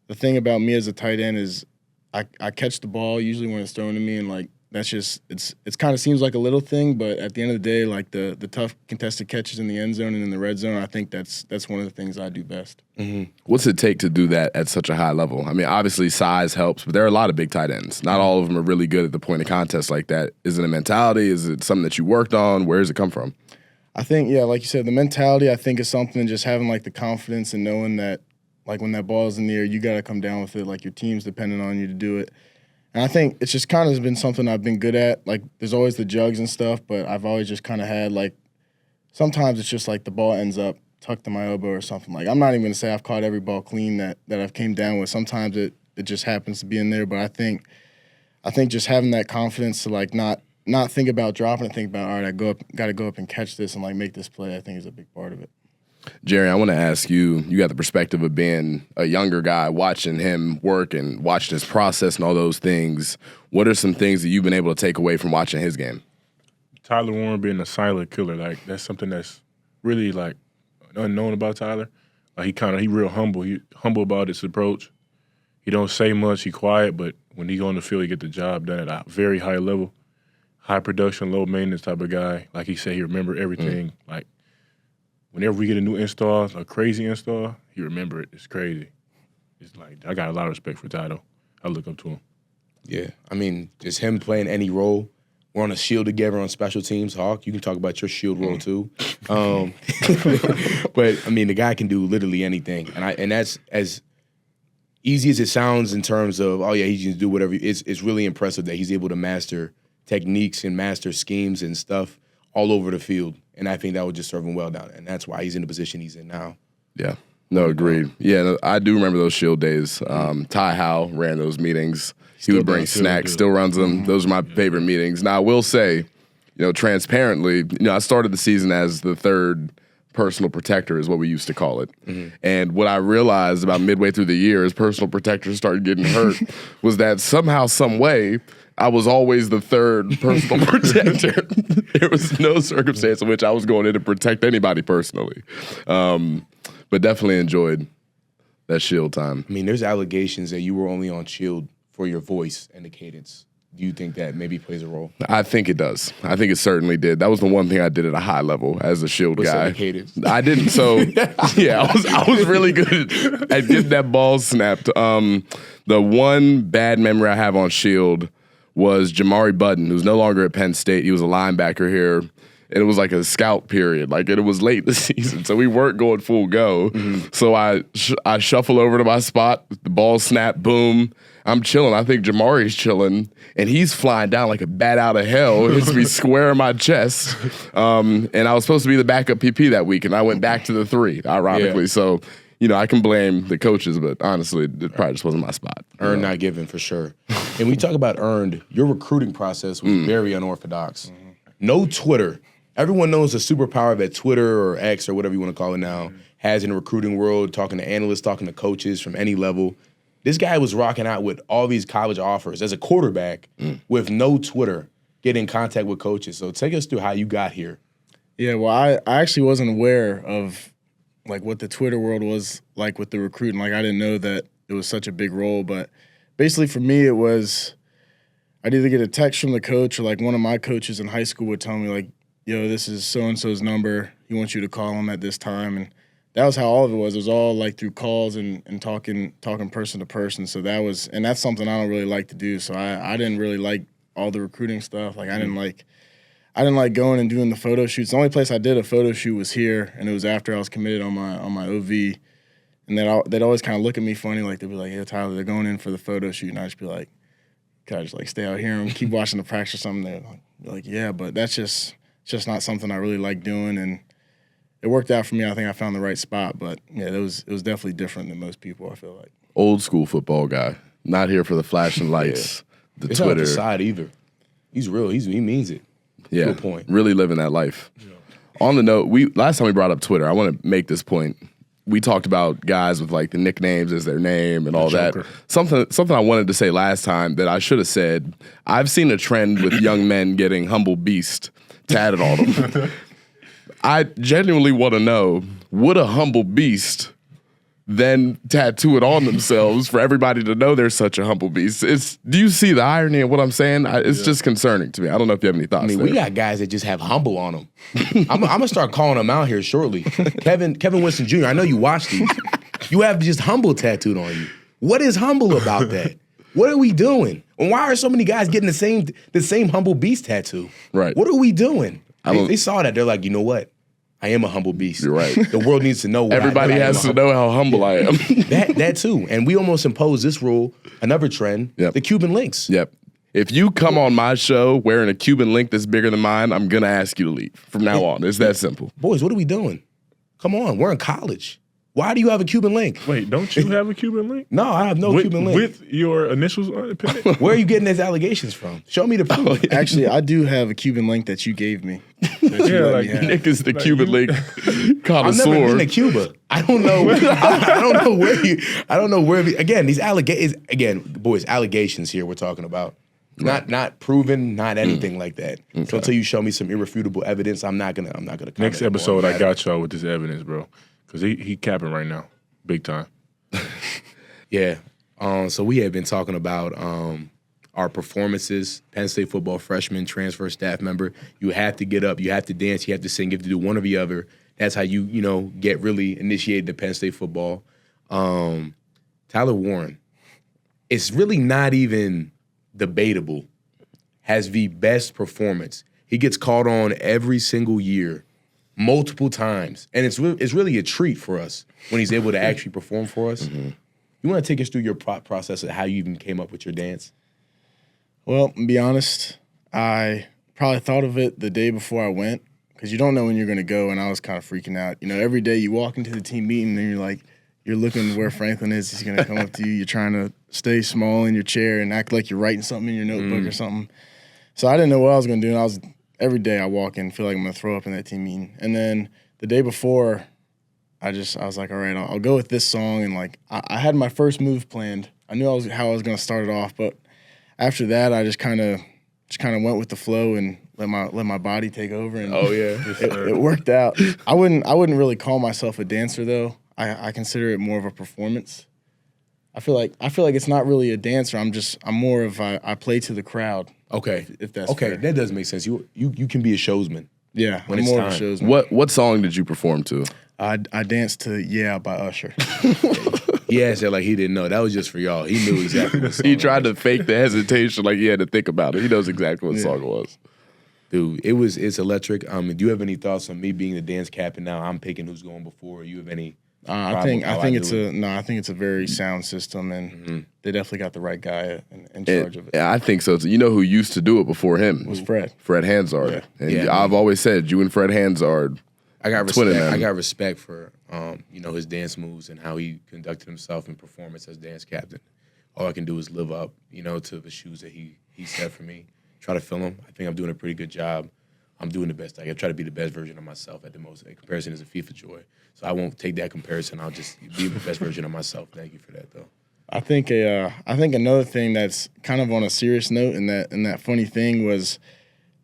the thing about me as a tight end is I catch the ball usually when it's thrown to me, and like that's just it's kind of seems like a little thing, but at the end of the day, like the tough contested catches in the end zone and in the red zone, I think that's one of the things I do best. Mm-hmm. What's it take to do that at such a high level? I mean, obviously size helps, but there are a lot of big tight ends. Not all of them are really good at the point of contest like that. Is it a mentality? Is it something that you worked on? Where does it come from? I think, yeah, like you said, the mentality, I think, is something, just having like the confidence and knowing that like when that ball is in the air, you got to come down with it. Like your team's depending on you to do it. And I think it's just kind of been something I've been good at. Like there's always the jugs and stuff, but I've always just kind of had like, sometimes it's just like the ball ends up tucked in my elbow or something. Like I'm not even going to say I've caught every ball clean that I've came down with. Sometimes it just happens to be in there, but I think just having that confidence to like not think about dropping it, think about, all right, got to go up and catch this and like make this play, I think is a big part of it. Jerry, I want to ask you got the perspective of being a younger guy, watching him work and watching his process and all those things. What are some things that you've been able to take away from watching his game? Tyler Warren being a silent killer, like that's something that's really like unknown about Tyler. Like he real humble. He humble about his approach. He don't say much, he quiet, but when he go on the field, he get the job done at a very high level. High production, low maintenance type of guy. Like he said, he remember everything. Like whenever we get a new install, a crazy install, he remember it. It's crazy. It's like I got a lot of respect for Tyler. I look up to him. Yeah, I mean, just him playing any role. We're on a shield together on special teams. Hawk, you can talk about your shield role too. But I mean, the guy can do literally anything, and that's as easy as it sounds in terms of, oh yeah, he can do whatever. It's really impressive that he's able to master techniques and master schemes and stuff all over the field. And I think that would just serve him well down there. And that's why he's in the position he's in now. Yeah. No, agreed. Yeah, no, I do remember those shield days. Ty Howe ran those meetings. He would bring snacks, still runs them. Those are my favorite meetings. Now, I will say, transparently, I started the season as the third personal protector is what we used to call it. And what I realized about midway through the year as personal protectors started getting hurt was that somehow, some way, I was always the third personal protector. There was no circumstance in which I was going in to protect anybody personally. But definitely enjoyed that shield time. I mean, there's allegations that you were only on shield for your voice and the cadence. Do you think that maybe plays a role? I think it does. I think it certainly did. That was the one thing I did at a high level as a shield guy. The cadence? I didn't. So yeah, I was really good at getting that ball snapped. The one bad memory I have on shield was Jamari Button, who's no longer at Penn State. He was a linebacker here, and it was like a scout period. Like, it was late in the season, so we weren't going full go. So I shuffle over to my spot, the ball snap, boom. I'm chilling. I think Jamari's chilling, and he's flying down like a bat out of hell. It hits me square in my chest. And I was supposed to be the backup PP that week, and I went back to the 3, ironically. Yeah. So, I can blame the coaches, but honestly, it probably just wasn't my spot. Earned, not given, for sure. And when you talk about earned, your recruiting process was very unorthodox. No Twitter. Everyone knows the superpower that Twitter or X or whatever you want to call it now has in the recruiting world, talking to analysts, talking to coaches from any level. This guy was rocking out with all these college offers as a quarterback with no Twitter, getting in contact with coaches. So take us through how you got here. Yeah, well, I actually wasn't aware of like what the Twitter world was like with the recruiting. Like I didn't know that it was such a big role. But basically for me, it was I'd either get a text from the coach or like one of my coaches in high school would tell me like, yo, this is so-and-so's number. He wants you to call him at this time. And that was how all of it was. It was all like through calls and talking person to person. So that's something I don't really like to do. So I didn't really like all the recruiting stuff. Like I didn't like going and doing the photo shoots. The only place I did a photo shoot was here, and it was after I was committed on my OV. And they'd always kind of look at me funny, like they'd be like, "Yeah, Tyler, they're going in for the photo shoot," and I'd just be like, "Can I just like stay out here and keep watching the practice or something?" They're like, "Yeah," but that's just not something I really like doing, and it worked out for me. I think I found the right spot, but yeah, it was definitely different than most people. I feel like Old school football guy, not here for the flashing lights, the It's Twitter. not the side either. He's real. He means it. Yeah, to a point. Really living that life. Yeah. On the note, last time we brought up Twitter, I want to make this point. We talked about guys with like the nicknames as their name and all that. Something I wanted to say last time that I should have said. I've seen a trend with young men getting humble beast tatted on them. I genuinely want to know, would a humble beast then tattoo it on themselves for everybody to know they're such a humble beast? Do you see the irony in what I'm saying? It's just concerning to me. I don't know if you have any thoughts. I mean, there. we got guys that just have humble on them. I'm gonna start calling them out here shortly. Kevin Winston Jr., I know you watch these. You have just humble tattooed on you. What is humble about that? What are we doing? And why are so many guys getting the same humble beast tattoo? Right. What are we doing? They saw that. They're like, you know what? I am a humble beast. You're right. The world needs to know. Everybody has to know how humble I am. That too. And we almost imposed this rule, another trend, the Cuban links. Yep. If you come on my show wearing a Cuban link that's bigger than mine, I'm going to ask you to leave. From now on, it's that simple. Boys, what are we doing? Come on, we're in college. Why do you have a Cuban link? Wait, don't you have a Cuban link? No, I have no Cuban link. With your initials on it? Where are you getting these allegations from? Show me the proof. actually, I do have a Cuban link that you gave me. Nick is the Cuban link I've connoisseur. never been to Cuba. I don't know. I don't know where you. I don't know where. Again, these allegations. Again, boys, allegations here. We're talking about not proven, not anything like that. Okay. So until you show me some irrefutable evidence, I'm not gonna. Next episode, I got y'all with this evidence, bro. Because he capping right now, big time. Yeah. So we have been talking about our performances. Penn State football freshman, transfer staff member. You have to get up. You have to dance. You have to sing. You have to do one or the other. That's how you get really initiated to Penn State football. Tyler Warren, it's really not even debatable, has the best performance. He gets called on every single year, multiple times. And it's really a treat for us when he's able to actually perform for us. Mm-hmm. You want to take us through your process of how you even came up with your dance? Well, to be honest, I probably thought of it the day before I went because you don't know when you're going to go, and I was kind of freaking out. Every day you walk into the team meeting and you're looking where Franklin is. He's going to come up to you. You're trying to stay small in your chair and act like you're writing something in your notebook or something. So I didn't know what I was going to do, and every day I walk in, feel like I'm going to throw up in that team meeting. And then the day before, I was like, all right, I'll go with this song. And I had my first move planned. I knew how I was going to start it off, but after that, I just kind of went with the flow and let my body take over. And it worked out. I wouldn't really call myself a dancer though. I consider it more of a performance. I feel like it's not really a dancer. I'm more of I play to the crowd. Okay, if that's fair. That does make sense. You can be a showsman. Yeah, when I'm it's more time. of a showsman. What song did you perform to? I danced to "Yeah" by Usher. He asked that like he didn't know. That was just for y'all. He knew exactly what song He tried to fake the hesitation like he had to think about it. He knows exactly what song it was. Dude, it's electric. Do you have any thoughts on me being the dance captain now? I'm picking who's going before. You have any? I think it's a very sound system, and they definitely got the right guy in charge of it. Yeah, I think so. You know who used to do it before him? Was Fred. Fred Hansard. Yeah. And I've always said you and Fred Hansard. I got respect. I got respect for his dance moves and how he conducted himself in performance as dance captain. All I can do is live up, to the shoes that he set for me. Try to fill them. I think I'm doing a pretty good job. I'm doing the best I can. Try to be the best version of myself at the most. A comparison is a FIFA joy. So I won't take that comparison. I'll just be the best version of myself. Thank you for that, though. I think another thing that's kind of on a serious note, and that funny thing was,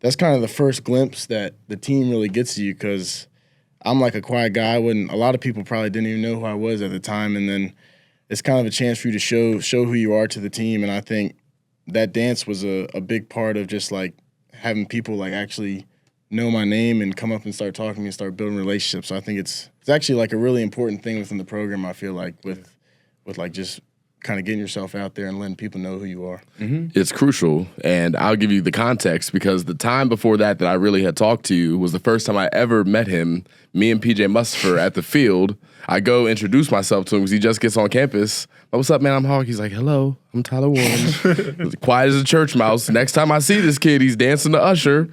that's kind of the first glimpse that the team really gets you, because I'm like a quiet guy. A lot of people probably didn't even know who I was at the time, and then it's kind of a chance for you to show who you are to the team. And I think that dance was a big part of just like having people like actually know my name and come up and start talking to me and start building relationships. So I think it's actually like a really important thing within the program, I feel like, with like just kind of getting yourself out there and letting people know who you are. Mm-hmm. It's crucial, and I'll give you the context because the time before that I really had talked to you was the first time I ever met him, me and PJ Mustapher at the field. I go introduce myself to him because he just gets on campus. What's up, man? I'm Hawk. He's like, hello, I'm Tyler Warren. Quiet as a church mouse. Next time I see this kid, he's dancing to Usher,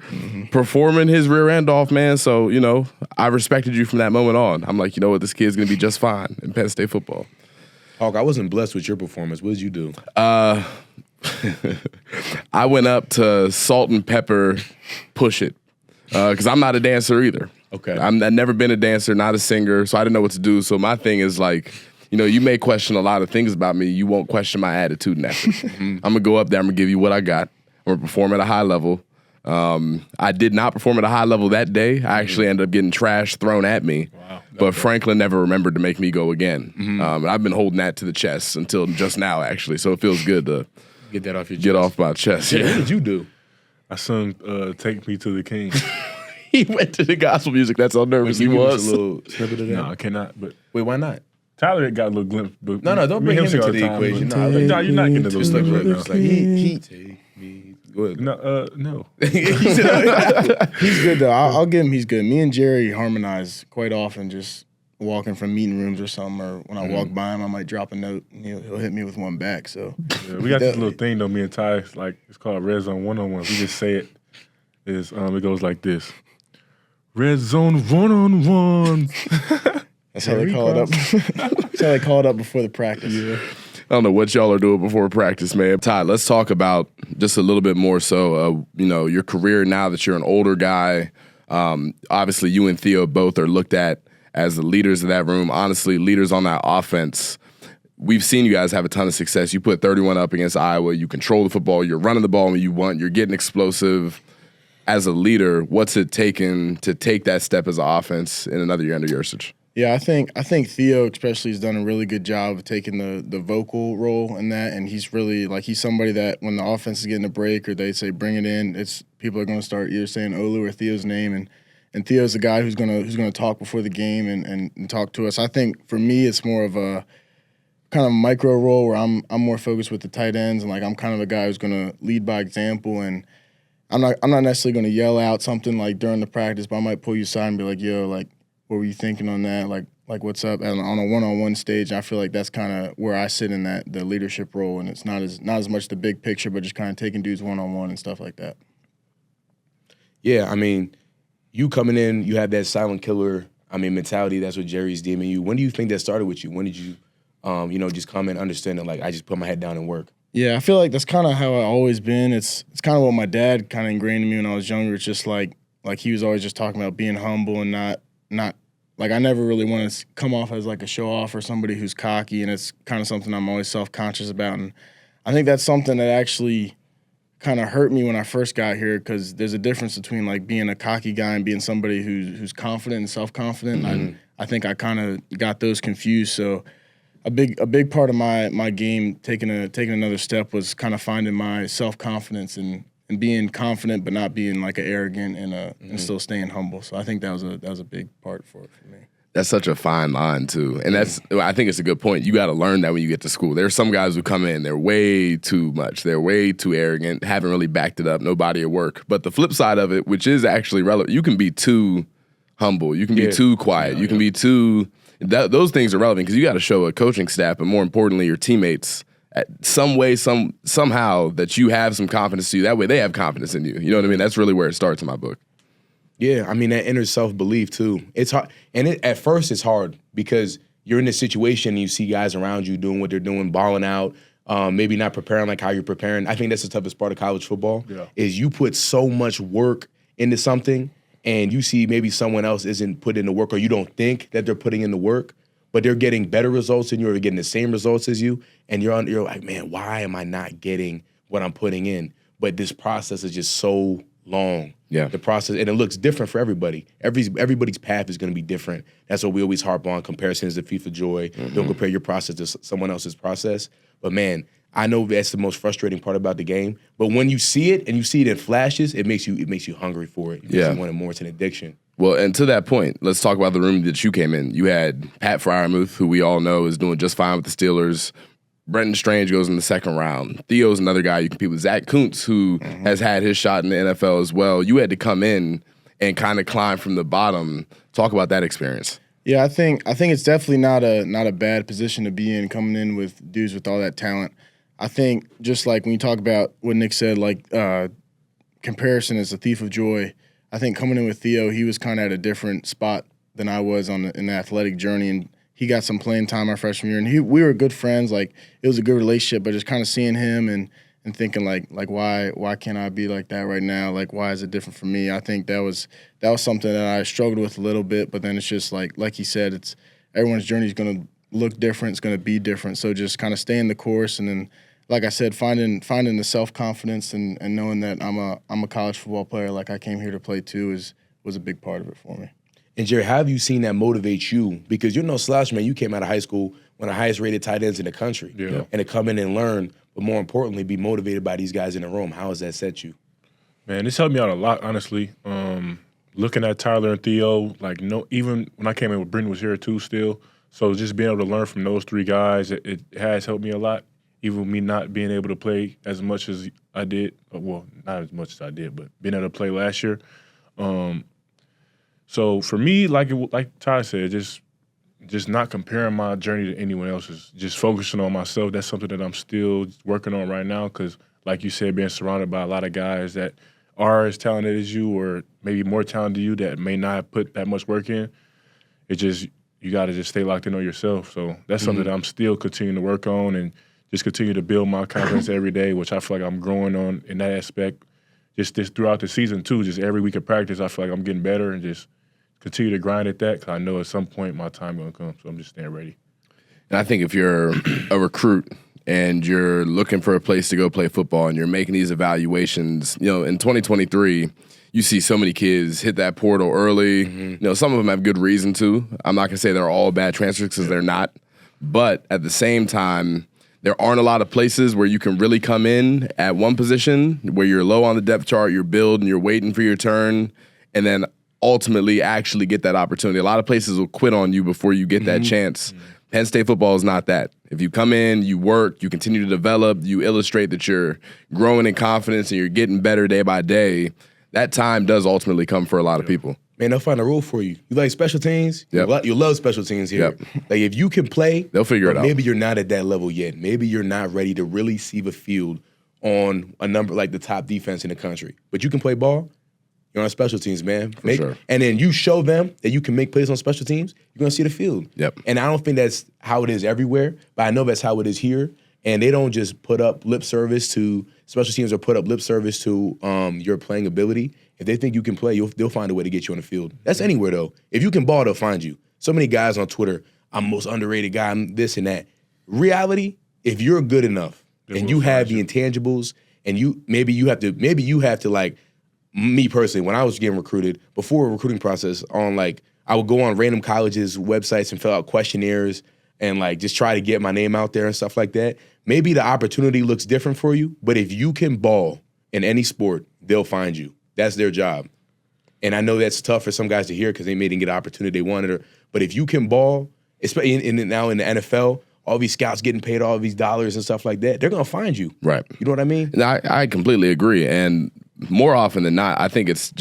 performing his rear end off, man. So, I respected you from that moment on. I'm like, you know what? This kid's going to be just fine in Penn State football. Hawk, I wasn't blessed with your performance. What did you do? I went up to Salt and Pepper, Push It, because I'm not a dancer either. Okay. I've never been a dancer, not a singer, so I didn't know what to do. So my thing is like, you may question a lot of things about me. You won't question my attitude and effort. I'm going to go up there. I'm going to give you what I got. I'm going to perform at a high level. I did not perform at a high level that day. I actually ended up getting trash thrown at me. Wow. But Franklin never remembered to make me go again. I've been holding that to the chest until just now, actually. So it feels good to get that off your chest. Get off my chest. Yeah. What did you do? I sung "Take Me to the King." He went to the gospel music. That's how nervous he was. A little snippet of that? No, I cannot. But wait, why not? Tyler got a little glimpse. But No, don't bring him into the equation. No, you're not getting those stuff right now. It's like he take me. Go ahead. No. He's good though. I'll give him. He's good. Me and Jerry harmonize quite often. Just walking from meeting rooms or something, or when I walk by him, I might drop a note and he'll hit me with one back. So we got this little thing though. Me and Ty, it's called Red Zone 1-on-1. We just say it. It goes like this: Red Zone 1-on-1. That's how they call it up. That's how they call it up before the practice. Yeah. I don't know what y'all are doing before practice, man. Ty, let's talk about just a little bit more so, your career now that you're an older guy. Obviously, you and Theo both are looked at as the leaders of that room. Honestly, leaders on that offense. We've seen you guys have a ton of success. You put 31 up against Iowa. You control the football. You're running the ball when you want. You're getting explosive. As a leader, what's it taken to take that step as an offense in another year under Yurcich? Yeah, I think Theo especially has done a really good job of taking the vocal role in that, and he's really he's somebody that when the offense is getting a break or they say bring it in, people are going to start either saying Olu or Theo's name, and Theo's the guy who's gonna talk before the game and talk to us. I think for me it's more of a kind of micro role where I'm more focused with the tight ends and I'm kind of a guy who's gonna lead by example, and I'm not necessarily gonna yell out something during the practice, but I might pull you aside and be like, yo, what were you thinking on that? Like what's up? And on a one-on-one stage, I feel like that's kind of where I sit in the leadership role, and it's not as much the big picture, but just kind of taking dudes one-on-one and stuff like that. Yeah, I mean, you coming in, you have that silent killer, mentality. That's what Jerry's DMing you. When do you think that started with you? When did you, just come in understanding I just put my head down and work? Yeah, I feel like that's kind of how I've always been. It's kind of what my dad kind of ingrained in me when I was younger. It's just like he was always just talking about being humble and not I never really want to come off as a show off or somebody who's cocky, and it's kind of something I'm always self-conscious about. And I think that's something that actually kind of hurt me when I first got here, because there's a difference between being a cocky guy and being somebody who's confident and self-confident. And I think I kind of got those confused. So a big part of my game taking another step was kind of finding my self-confidence and being confident, but not being arrogant and still staying humble. So I think that was a big part for me. That's such a fine line too, and I think it's a good point. You got to learn that when you get to school. There are some guys who come in, they're way too much, they're way too arrogant, haven't really backed it up, no body at work. But the flip side of it, which is actually relevant, you can be too humble, you can be too quiet, you can be too. Those things are relevant because you got to show a coaching staff, but more importantly, your teammates. Some way, somehow that you have some confidence to you. That way they have confidence in you. You know what I mean? That's really where it starts in my book. Yeah, that inner self-belief too. It's hard. And at first it's hard because you're in this situation and you see guys around you doing what they're doing, balling out, maybe not preparing like how you're preparing. I think that's the toughest part of college football is you put so much work into something and you see maybe someone else isn't putting in the work, or you don't think that they're putting in the work, but they're getting better results than you, or getting the same results as you, and you're like, man, why am I not getting what I'm putting in? But this process is just so long. the process, and it looks different for everybody. Everybody's path is going to be different. That's what we always harp on. Comparison is the thief of joy. Don't compare your process to someone else's process. But man, I know that's the most frustrating part about the game. But when you see it and you see it in flashes, it makes you hungry for it. It makes you want it more. It's an addiction. Well, and to that point, let's talk about the room that you came in. You had Pat Freiermuth, who we all know is doing just fine with the Steelers. Brenton Strange goes in the second round. Theo's another guy you compete with. Zach Kuntz, who has had his shot in the NFL as well. You had to come in and kind of climb from the bottom. Talk about that experience. Yeah, I think it's definitely not a bad position to be in, coming in with dudes with all that talent. I think just like when you talk about what Nick said, like comparison is a thief of joy. I think coming in with Theo, he was kind of at a different spot than I was in the athletic journey, and he got some playing time our freshman year, and we were good friends. Like, it was a good relationship, but just kind of seeing him and thinking like why can't I be like that right now? Like, why is it different for me? I think that was something that I struggled with a little bit, but then it's just like he said, it's everyone's journey is going to look different. It's going to be different. So just kind of staying the course, and then, like I said, finding the self-confidence and knowing that I'm a college football player, like I came here to play too, was a big part of it for me. And Jerry, how have you seen that motivate you? Because you're no slouch, man. You came out of high school, one of the highest rated tight ends in the country. Yeah. And to come in and learn, but more importantly, be motivated by these guys in the room. How has that set you? Man, this helped me out a lot, honestly. Looking at Tyler and Theo, even when I came in, Brenton was here too still. So just being able to learn from those three guys, it has helped me a lot. Even with me not being able to play as much as I did, well, not as much as I did, but being able to play last year. So for me, like Ty said, just not comparing my journey to anyone else's, just focusing on myself. That's something that I'm still working on right now because, like you said, being surrounded by a lot of guys that are as talented as you or maybe more talented than you that may not put that much work in, you got to just stay locked in on yourself. So that's something that I'm still continuing to work on and just continue to build my confidence every day, which I feel like I'm growing on in that aspect. Just this throughout the season, too. Just every week of practice, I feel like I'm getting better and just continue to grind at that because I know at some point my time going to come. So I'm just staying ready. And I think if you're a recruit and you're looking for a place to go play football and you're making these evaluations, in 2023, you see so many kids hit that portal early. Some of them have good reason to. I'm not going to say they're all bad transfers because they're not. But at the same time, there aren't a lot of places where you can really come in at one position where you're low on the depth chart, you're building, you're waiting for your turn, and then ultimately actually get that opportunity. A lot of places will quit on you before you get that chance. Penn State football is not that. If you come in, you work, you continue to develop, you illustrate that you're growing in confidence and you're getting better day by day, that time does ultimately come for a lot of people. Man, they'll find a role for you. You like special teams? Yep. You love special teams here. Yep. Like, if you can play, they'll figure it out. Maybe you're not at that level yet. Maybe you're not ready to really see the field on a number like the top defense in the country. But you can play ball. You're on special teams, man. For sure. And then you show them that you can make plays on special teams, you're going to see the field. Yep. And I don't think that's how it is everywhere, but I know that's how it is here. And they don't just put up lip service to special teams or put up lip service to your playing ability. If they think you can play, they'll find a way to get you on the field. That's anywhere, though. If you can ball, they'll find you. So many guys on Twitter, I'm most underrated guy, I'm this and that. Reality, if you're good enough and you have the intangibles and maybe you have to like, me personally, when I was getting recruited, before a recruiting process, I would go on random colleges' websites and fill out questionnaires and just try to get my name out there and stuff like that. Maybe the opportunity looks different for you, but if you can ball in any sport, they'll find you. That's their job. And I know that's tough for some guys to hear because they may didn't get an opportunity they wanted. But if you can ball, especially now in the NFL, all these scouts getting paid all these dollars and stuff like that, they're going to find you. Right. You know what I mean? And I completely agree. And more often than not, I think it's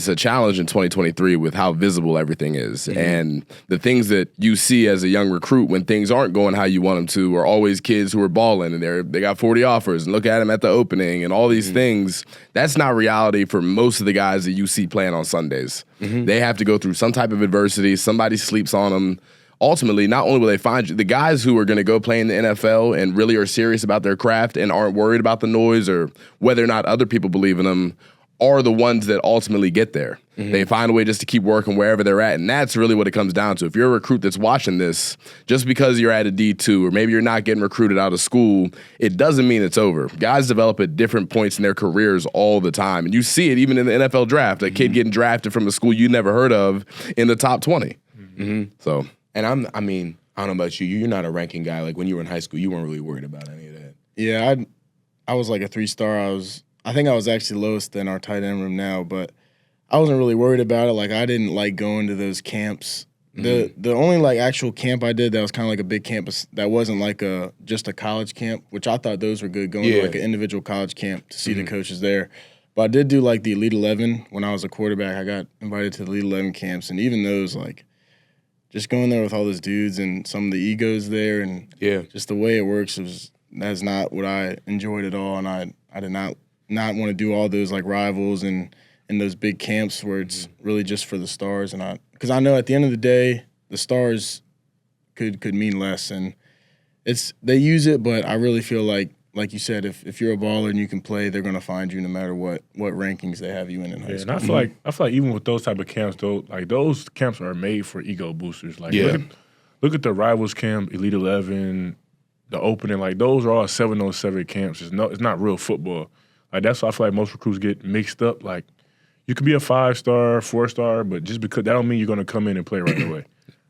a challenge in 2023 with how visible everything is. And the things that you see as a young recruit when things aren't going how you want them to are always kids who are balling and they got 40 offers and look at them at the opening and all these things. That's not reality for most of the guys that you see playing on Sundays. They have to go through some type of adversity. Somebody sleeps on them. Ultimately, not only will they find you, the guys who are going to go play in the NFL and really are serious about their craft and aren't worried about the noise or whether or not other people believe in them are the ones that ultimately get there. They find a way just to keep working wherever they're at, and that's really what it comes down to. If you're a recruit that's watching this, just because you're at a D2 or maybe you're not getting recruited out of school, it doesn't mean it's over. Guys develop at different points in their careers all the time, and you see it even in the NFL draft, a kid getting drafted from a school you never heard of in the top 20. So, And I don't know about you. You're not a ranking guy. Like when you were in high school, you weren't really worried about any of that. Yeah, I was like a 3-star. I think I was actually lowest in our tight end room now, but I wasn't really worried about it. Like I didn't like going to those camps. The only like actual camp I did that was kind of like a big campus that wasn't like just a college camp, which I thought those were good, going to like an individual college camp to see the coaches there. But I did do like the Elite 11 when I was a quarterback. I got invited to the Elite 11 camps, and even those, like just going there with all those dudes and some of the egos there and just the way it works, that's not what I enjoyed at all. And I did not want to do all those like rivals and those big camps where it's really just for the stars. And because I know at the end of the day, the stars could mean less, and they use it, but I really feel like you said, if you're a baller and you can play, they're gonna find you no matter what rankings they have you in high school. And I feel like even with those type of camps, though, like those camps are made for ego boosters. Like look at the rivals camp, Elite 11, the opening. Like those are all 7-on-7 camps. It's not real football. Like that's why I feel like most recruits get mixed up. Like you could be a 5-star, 4-star, but just because that don't mean you're gonna come in and play right away.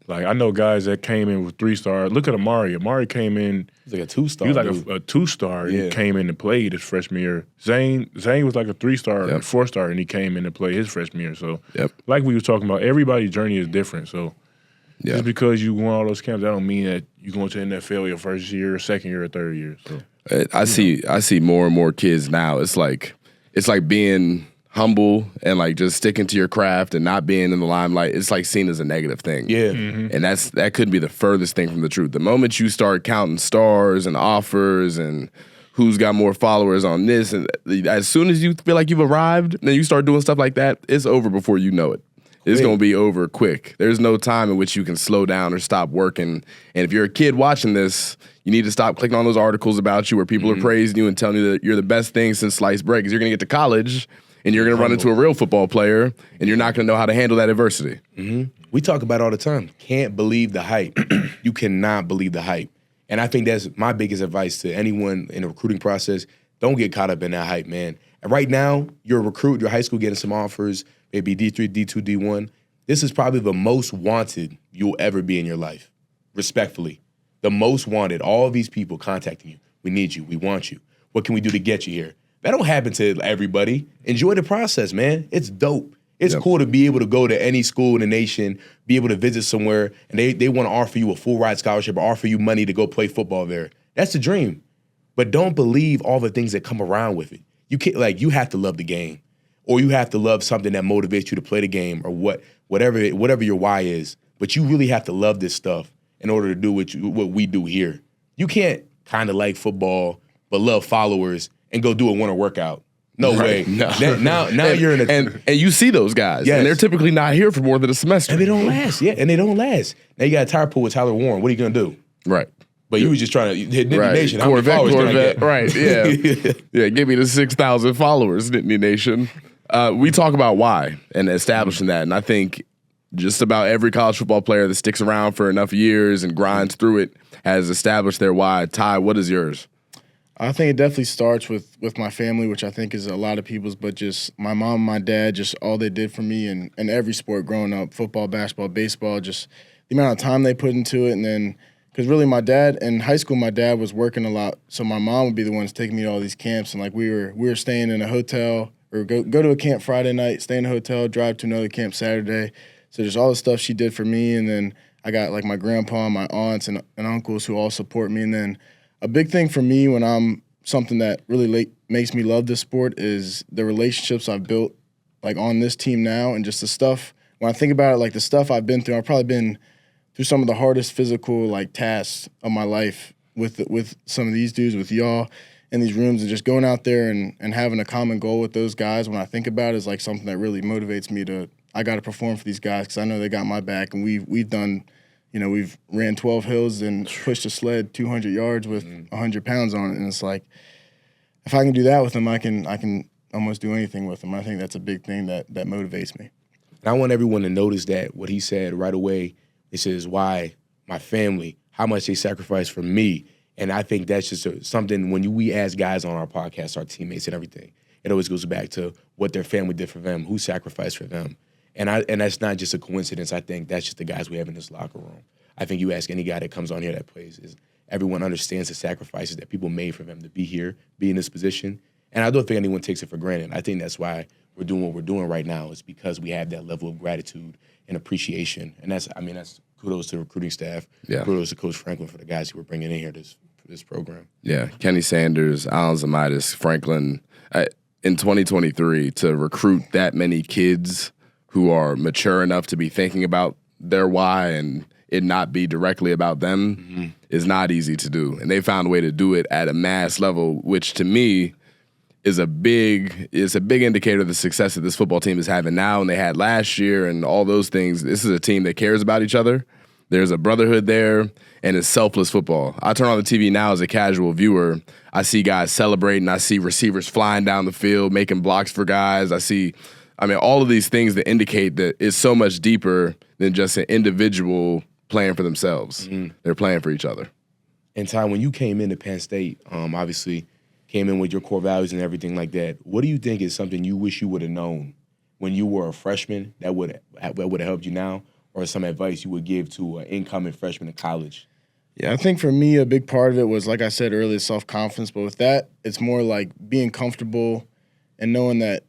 Like I know guys that came in with 3-star. Look at Amari. Amari came in. He's like a 2-star. He was like a 2-star. And he came in and played his freshman year. Zane was like a 3-star, or 4-star, and he came in and played his freshman year. So like we were talking about, everybody's journey is different. So just because you won all those camps, that don't mean that you're going to the NFL your first year, second year, or third year. So I see more and more kids now. It's like being humble and like just sticking to your craft and not being in the limelight. It's like seen as a negative thing. And that could be the furthest thing from the truth. The moment you start counting stars and offers and who's got more followers on this, and as soon as you feel like you've arrived, then you start doing stuff like that, it's over before you know it. It's going to be over quick. There's no time in which you can slow down or stop working. And if you're a kid watching this, you need to stop clicking on those articles about you where people are praising you and telling you that you're the best thing since sliced bread, because you're going to get to college and you're going to run into a real football player and you're not going to know how to handle that adversity. We talk about it all the time. Can't believe the hype. You cannot believe the hype. And I think that's my biggest advice to anyone in the recruiting process. Don't get caught up in that hype, man. And right now, you're a recruit, you're high school getting some offers, maybe D3, D2, D1. This is probably the most wanted you'll ever be in your life, respectfully. The most wanted. All of these people contacting you. We need you. We want you. What can we do to get you here? That don't happen to everybody. Enjoy the process, man. It's dope. It's cool to be able to go to any school in the nation, be able to visit somewhere, and they want to offer you a full ride scholarship or offer you money to go play football there. That's the dream. But don't believe all the things that come around with it. You can't, you have to love the game, or you have to love something that motivates you to play the game, or whatever your why is. But you really have to love this stuff in order to do what we do here. You can't kind of like football but love followers and go do a winter workout. No way. No. Now you're in a and you see those guys, and they're typically not here for more than a semester. And they don't last. Yeah, and they don't last. Now you got a tire pool with Tyler Warren. What are you gonna do? Right. But you was just trying to hit Nittany Nation. Corvette. Right, yeah. Yeah, give me the 6,000 followers, Nittany Nation. We talk about why and establishing that, and I think just about every college football player that sticks around for enough years and grinds through it has established their why. Ty, what is yours? I think it definitely starts with my family, which I think is a lot of people's, but just my mom and my dad, just all they did for me in every sport growing up, football, basketball, baseball, just the amount of time they put into it. And then, because really my dad, in high school, my dad was working a lot, so my mom would be the ones taking me to all these camps. And like we were staying in a hotel, or go to a camp Friday night, stay in a hotel, drive to another camp Saturday. So just all the stuff she did for me. And then I got like my grandpa, my aunts, and uncles who all support me. And then a big thing for me when I'm something that really makes me love this sport is the relationships I've built like on this team now, and just the stuff, when I think about it, like the stuff I've been through, I've probably been through some of the hardest physical like tasks of my life with some of these dudes, with y'all in these rooms, and just going out there and having a common goal with those guys, when I think about it, is like something that really motivates me to, I got to perform for these guys because I know they got my back, and we've done, we've ran 12 hills and pushed a sled 200 yards with 100 pounds on it. And it's like, if I can do that with them, I can almost do anything with them. I think that's a big thing that motivates me. And I want everyone to notice that what he said right away. It says why my family, how much they sacrifice for me. And I think that's just something when we ask guys on our podcast, our teammates and everything, it always goes back to what their family did for them, who sacrificed for them. And that's not just a coincidence. I think that's just the guys we have in this locker room. I think you ask any guy that comes on here that plays, everyone understands the sacrifices that people made for them to be here, be in this position. And I don't think anyone takes it for granted. I think that's why we're doing what we're doing right now, is because we have that level of gratitude and appreciation. And that's kudos to the recruiting staff. Yeah. Kudos to Coach Franklin for the guys who were bringing in here for this program. Yeah, Kenny Sanders, Alan Zamitis, Franklin. In 2023, to recruit that many kids who are mature enough to be thinking about their why and it not be directly about them is not easy to do. And they found a way to do it at a mass level, which to me is a big indicator of the success that this football team is having now and they had last year and all those things. This is a team that cares about each other. There's a brotherhood there, and it's selfless football. I turn on the TV now as a casual viewer. I see guys celebrating. I see receivers flying down the field, making blocks for guys. I see all of these things that indicate that it's so much deeper than just an individual playing for themselves. They're playing for each other. And Ty, when you came into Penn State, obviously came in with your core values and everything like that, what do you think is something you wish you would have known when you were a freshman that would have helped you now, or some advice you would give to an incoming freshman in college? Yeah, I think for me, a big part of it was, like I said earlier, self-confidence. But with that, it's more like being comfortable and knowing that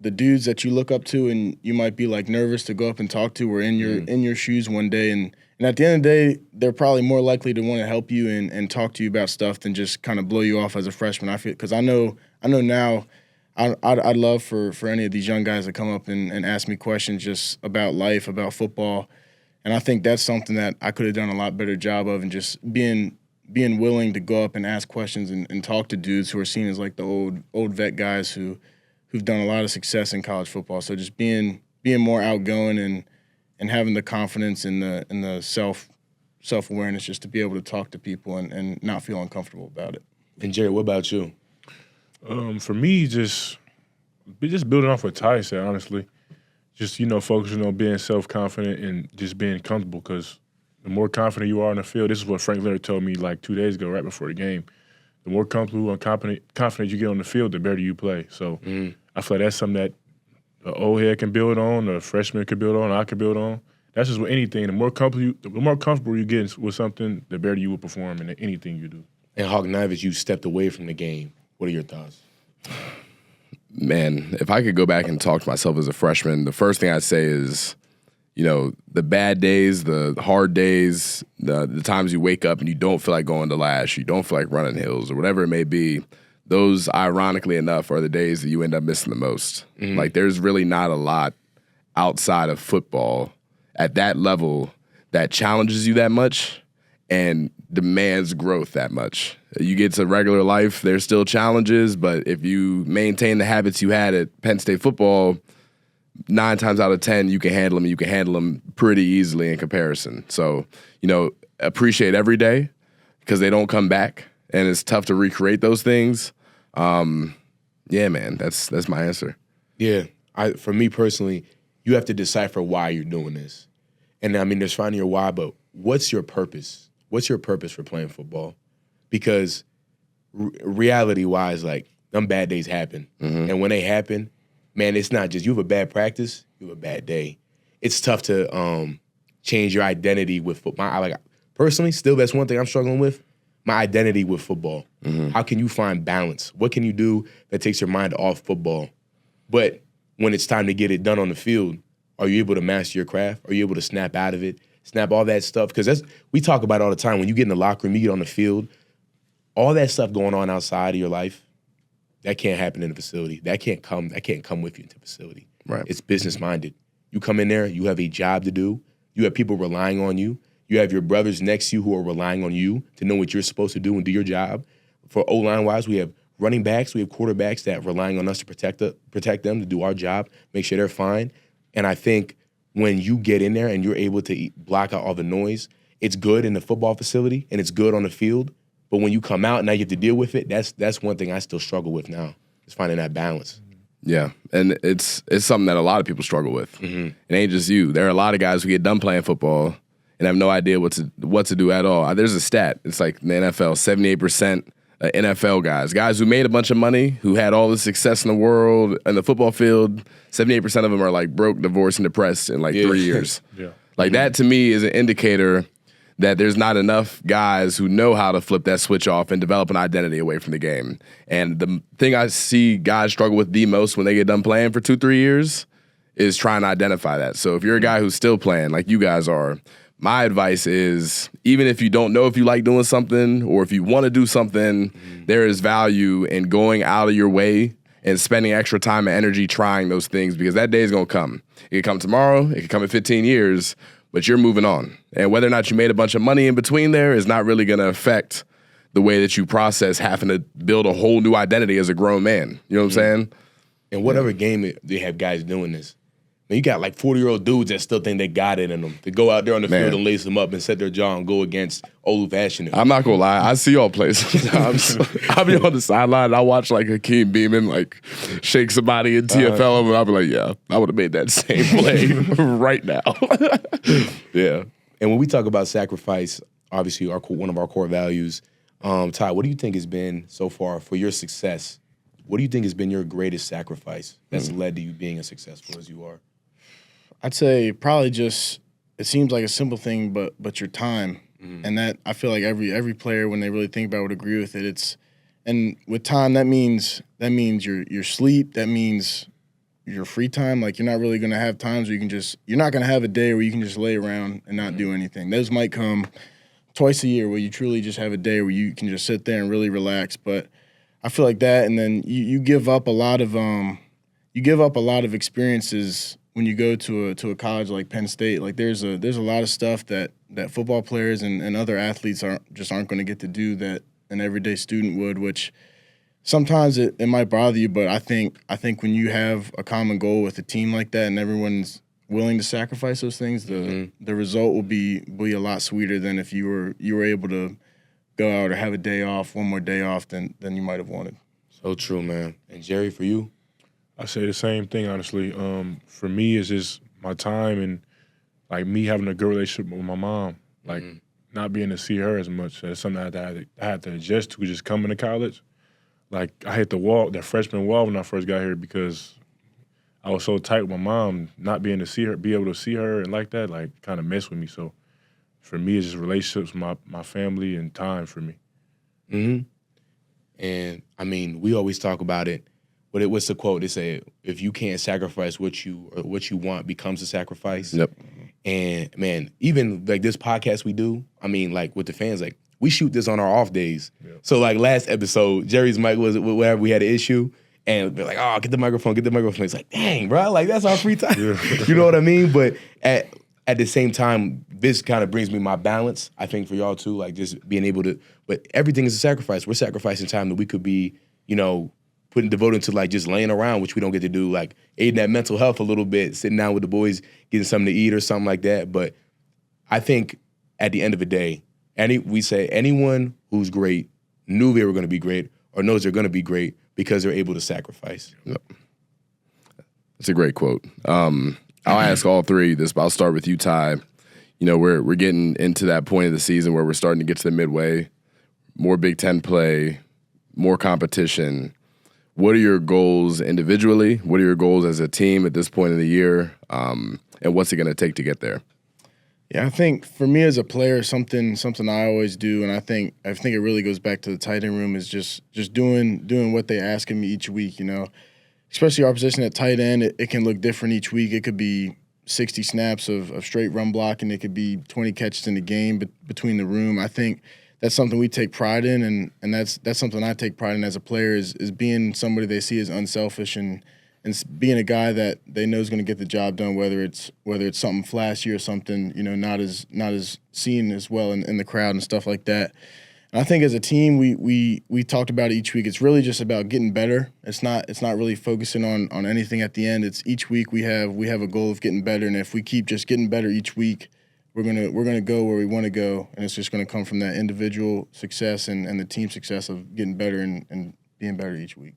the dudes that you look up to and you might be like nervous to go up and talk to were in your shoes one day. And at the end of the day, they're probably more likely to want to help you and talk to you about stuff than just kind of blow you off as a freshman. I feel, because I know now I'd love for any of these young guys to come up and ask me questions just about life, about football. And I think that's something that I could have done a lot better job of, and just being willing to go up and ask questions and talk to dudes who are seen as like the old vet guys who've done a lot of success in college football. So just being more outgoing and having the confidence and the self-awareness just to be able to talk to people and not feel uncomfortable about it. And Jerry, what about you? For me, just building off what Ty said, honestly. Just, focusing on being self-confident and just being comfortable, because the more confident you are in the field, this is what Frank Leonard told me like 2 days ago right before the game, the more comfortable and confident you get on the field, the better you play. So I feel like that's something that the old head can build on, the freshman can build on, I can build on. That's just with anything. The more comfortable you get with something, the better you will perform in anything you do. And Hognovich, you stepped away from the game. What are your thoughts? Man, if I could go back and talk to myself as a freshman, the first thing I'd say is, the bad days, the hard days, the times you wake up and you don't feel like going to Lash, you don't feel like running hills or whatever it may be, those, ironically enough, are the days that you end up missing the most. Like, there's really not a lot outside of football at that level that challenges you that much and demands growth that much. You get to regular life, there's still challenges, but if you maintain the habits you had at Penn State football, 9 times out of 10, you can handle them. You can handle them pretty easily in comparison. So, appreciate every day, because they don't come back, and it's tough to recreate those things. Yeah, man, that's my answer. Yeah, for me personally, you have to decipher why you're doing this. And there's finding your why, but what's your purpose? What's your purpose for playing football? Because reality-wise, like, them bad days happen. And when they happen, man, it's not just you have a bad practice, you have a bad day. It's tough to change your identity with football. Personally, still, that's one thing I'm struggling with, my identity with football. How can you find balance? What can you do that takes your mind off football? But when it's time to get it done on the field, are you able to master your craft? Are you able to snap out of it, snap all that stuff? Because we talk about it all the time. When you get in the locker room, you get on the field, all that stuff going on outside of your life, that can't happen in the facility. That can't come with you into the facility. Right. It's business-minded. You come in there, you have a job to do. You have people relying on you. You have your brothers next to you who are relying on you to know what you're supposed to do and do your job. For O-line-wise, we have running backs, we have quarterbacks that are relying on us to protect them, to do our job, make sure they're fine. And I think when you get in there and you're able to block out all the noise, it's good in the football facility and it's good on the field. But when you come out and now you have to deal with it, that's one thing I still struggle with now, is finding that balance. Yeah, and it's something that a lot of people struggle with. It ain't just you. There are a lot of guys who get done playing football and have no idea what to do at all. There's a stat. It's like in the NFL, 78% NFL guys who made a bunch of money, who had all the success in the world in the football field, 78% of them are like broke, divorced, and depressed in like 3 years. Yeah. Like that to me is an indicator that there's not enough guys who know how to flip that switch off and develop an identity away from the game. And the thing I see guys struggle with the most when they get done playing for 2-3 years is trying to identify that. So if you're a guy who's still playing like you guys are, my advice is even if you don't know if you like doing something or if you want to do something, there is value in going out of your way and spending extra time and energy trying those things because that day is going to come. It could come tomorrow. It could come in 15 years, but you're moving on. And whether or not you made a bunch of money in between there is not really going to affect the way that you process having to build a whole new identity as a grown man. You know what I'm saying? And whatever game they have guys doing this, you got like 40-year-old dudes that still think they got it in them to go out there on the field and lace them up and set their jaw and go against old-fashioned. I'm not gonna lie, I see y'all play sometimes. I'll be on the sideline and I watch like Hakeem Beeman like shake somebody in TFL and I'll be like, yeah, I would have made that same play right now. Yeah. And when we talk about sacrifice, obviously one of our core values, Ty, what do you think has been so far for your success? What do you think has been your greatest sacrifice that's led to you being as successful as you are? I'd say probably just it seems like a simple thing, but your time, and that I feel like every player when they really think about it would agree with it. And with time that means your sleep, that means your free time. Like you're not really gonna have times where you're not gonna have a day where you can just lay around and not do anything. Those might come twice a year where you truly just have a day where you can just sit there and really relax. But I feel like that, and then you give up a lot of experiences when you go to a college like Penn State. Like there's a lot of stuff that football players and other athletes aren't going to get to do that an everyday student would, which sometimes it might bother you, but I think when you have a common goal with a team like that and everyone's willing to sacrifice those things, the result will be a lot sweeter than if you were able to go out or have a day off, one more day off than you might have wanted. So true, man. And Jerry, for you? I say the same thing, honestly. For me, it's just my time and, like, me having a good relationship with my mom. Like, not being to see her as much. That's something I had to adjust to just coming to college. Like, I hit the freshman wall when I first got here because I was so tight with my mom. Not being to see her, be able to see her and like that, like, kind of messed with me. So, for me, it's just relationships, my family, and time for me. And, I mean, we always talk about it. What's the quote? They say, if you can't sacrifice what you want becomes a sacrifice. Yep. And, man, even, like, this podcast we do, I mean, like, with the fans, like, we shoot this on our off days. Yep. So, like, last episode, Jerry's mic was whatever, we had an issue, and they're like, oh, get the microphone. It's like, dang, bro, like, that's our free time. You know what I mean? But at the same time, this kind of brings me my balance, I think, for y'all, too, like, just being able to, but everything is a sacrifice. We're sacrificing time that we could be, you know, devoted to like just laying around, which we don't get to do, like aiding that mental health a little bit, sitting down with the boys, getting something to eat or something like that. But I think at the end of the day, we say anyone who's great knew they were going to be great or knows they're going to be great because they're able to sacrifice. Yep. That's a great quote. I'll ask all three this, but I'll start with you, Ty. You know, we're getting into that point of the season where we're starting to get to the midway, more Big Ten play, more competition. What are your goals individually? What are your goals as a team at this point of the year? And what's it going to take to get there? Yeah, I think for me as a player, something I always do, and I think it really goes back to the tight end room, is just doing what they ask of me each week. You know, especially our position at tight end, it can look different each week. It could be 60 snaps of straight run blocking. It could be 20 catches in the game between the room. I think that's something we take pride in, and that's something I take pride in as a player is being somebody they see as unselfish and being a guy that they know is going to get the job done, whether it's something flashy or something, you know, not as seen as well in the crowd and stuff like that. And I think as a team, we talked about it each week. It's really just about getting better. It's not really focusing on anything at the end. It's each week we have a goal of getting better, and if we keep just getting better each week, we're gonna go where we want to go, and it's just gonna come from that individual success and the team success of getting better and being better each week.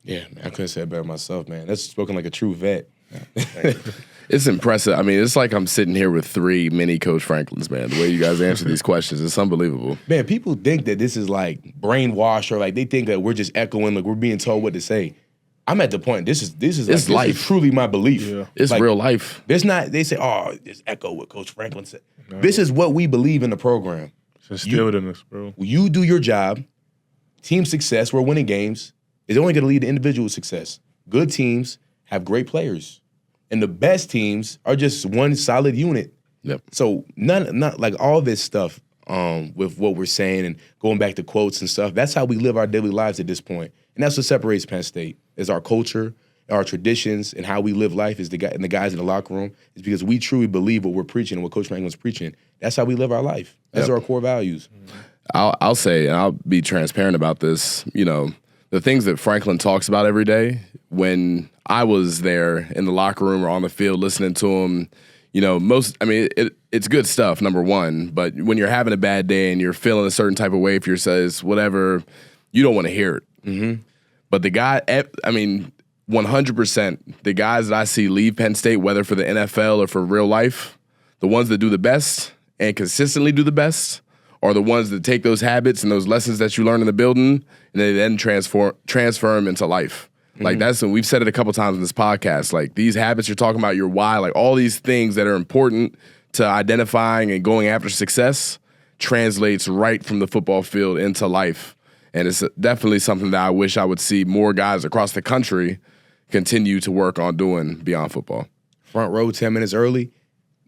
Yeah, man, I couldn't say it better myself, man. That's spoken like a true vet. It's impressive. I mean, it's like I'm sitting here with 3 mini Coach Franklins, man. The way you guys answer these questions, it's unbelievable. Man, people think that this is like brainwash or like they think that we're just echoing, like we're being told what to say. I'm at the point. This is It's life. This is truly my belief. Yeah. It's like, real life. There's not. They say, "Oh, just echo what Coach Franklin said." No. This is what we believe in the program. It's instilled in us, bro. You do your job. Team success. We're winning games. Is only going to lead to individual success. Good teams have great players, and the best teams are just one solid unit. Yep. So not like all this stuff with what we're saying and going back to quotes and stuff. That's how we live our daily lives at this point, and that's what separates Penn State. Is our culture, our traditions, and how we live life. Is the guys in the locker room. Is because we truly believe what we're preaching and what Coach Franklin's preaching. That's how we live our life. That's our core values. I'll say, and I'll be transparent about this. You know, the things that Franklin talks about every day. When I was there in the locker room or on the field listening to him, you know, it's good stuff, number one. But when you're having a bad day and you're feeling a certain type of way, if you says whatever, you don't want to hear it. Mm-hmm. But the guy, 100%, the guys that I see leave Penn State, whether for the NFL or for real life, the ones that do the best and consistently do the best are the ones that take those habits and those lessons that you learn in the building and they then transfer them into life. Mm-hmm. Like that's when we've said it a couple times in this podcast. Like these habits you're talking about, your why, like all these things that are important to identifying and going after success translates right from the football field into life. And it's definitely something that I wish I would see more guys across the country continue to work on doing beyond football. Front row 10 minutes early.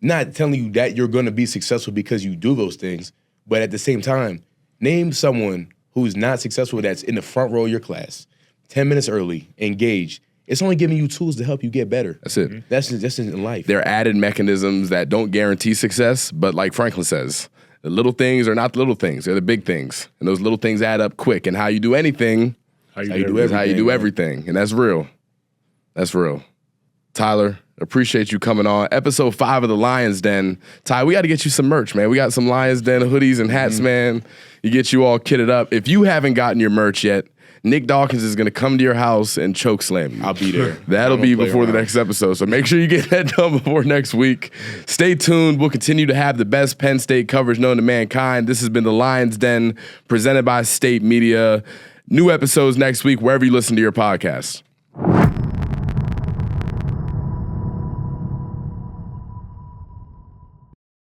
Not telling you that you're going to be successful because you do those things, but at the same time, name someone who's not successful that's in the front row of your class. 10 minutes early, engaged. It's only giving you tools to help you get better. That's it. That's in life. They're added mechanisms that don't guarantee success, but like Franklin says, the little things are not the little things. They're the big things. And those little things add up quick. And how you do anything is how you do everything. And that's real. That's real. Tyler, appreciate you coming on. Episode 5 of the Lions Den. Ty, we got to get you some merch, man. We got some Lions Den hoodies and hats, man. You get you all kitted up. If you haven't gotten your merch yet, Nick Dawkins is going to come to your house and choke slam you. I'll be there. That'll be before the next episode. So make sure you get that done before next week. Stay tuned. We'll continue to have the best Penn State coverage known to mankind. This has been the Lions Den presented by State Media. New episodes next week, wherever you listen to your podcast.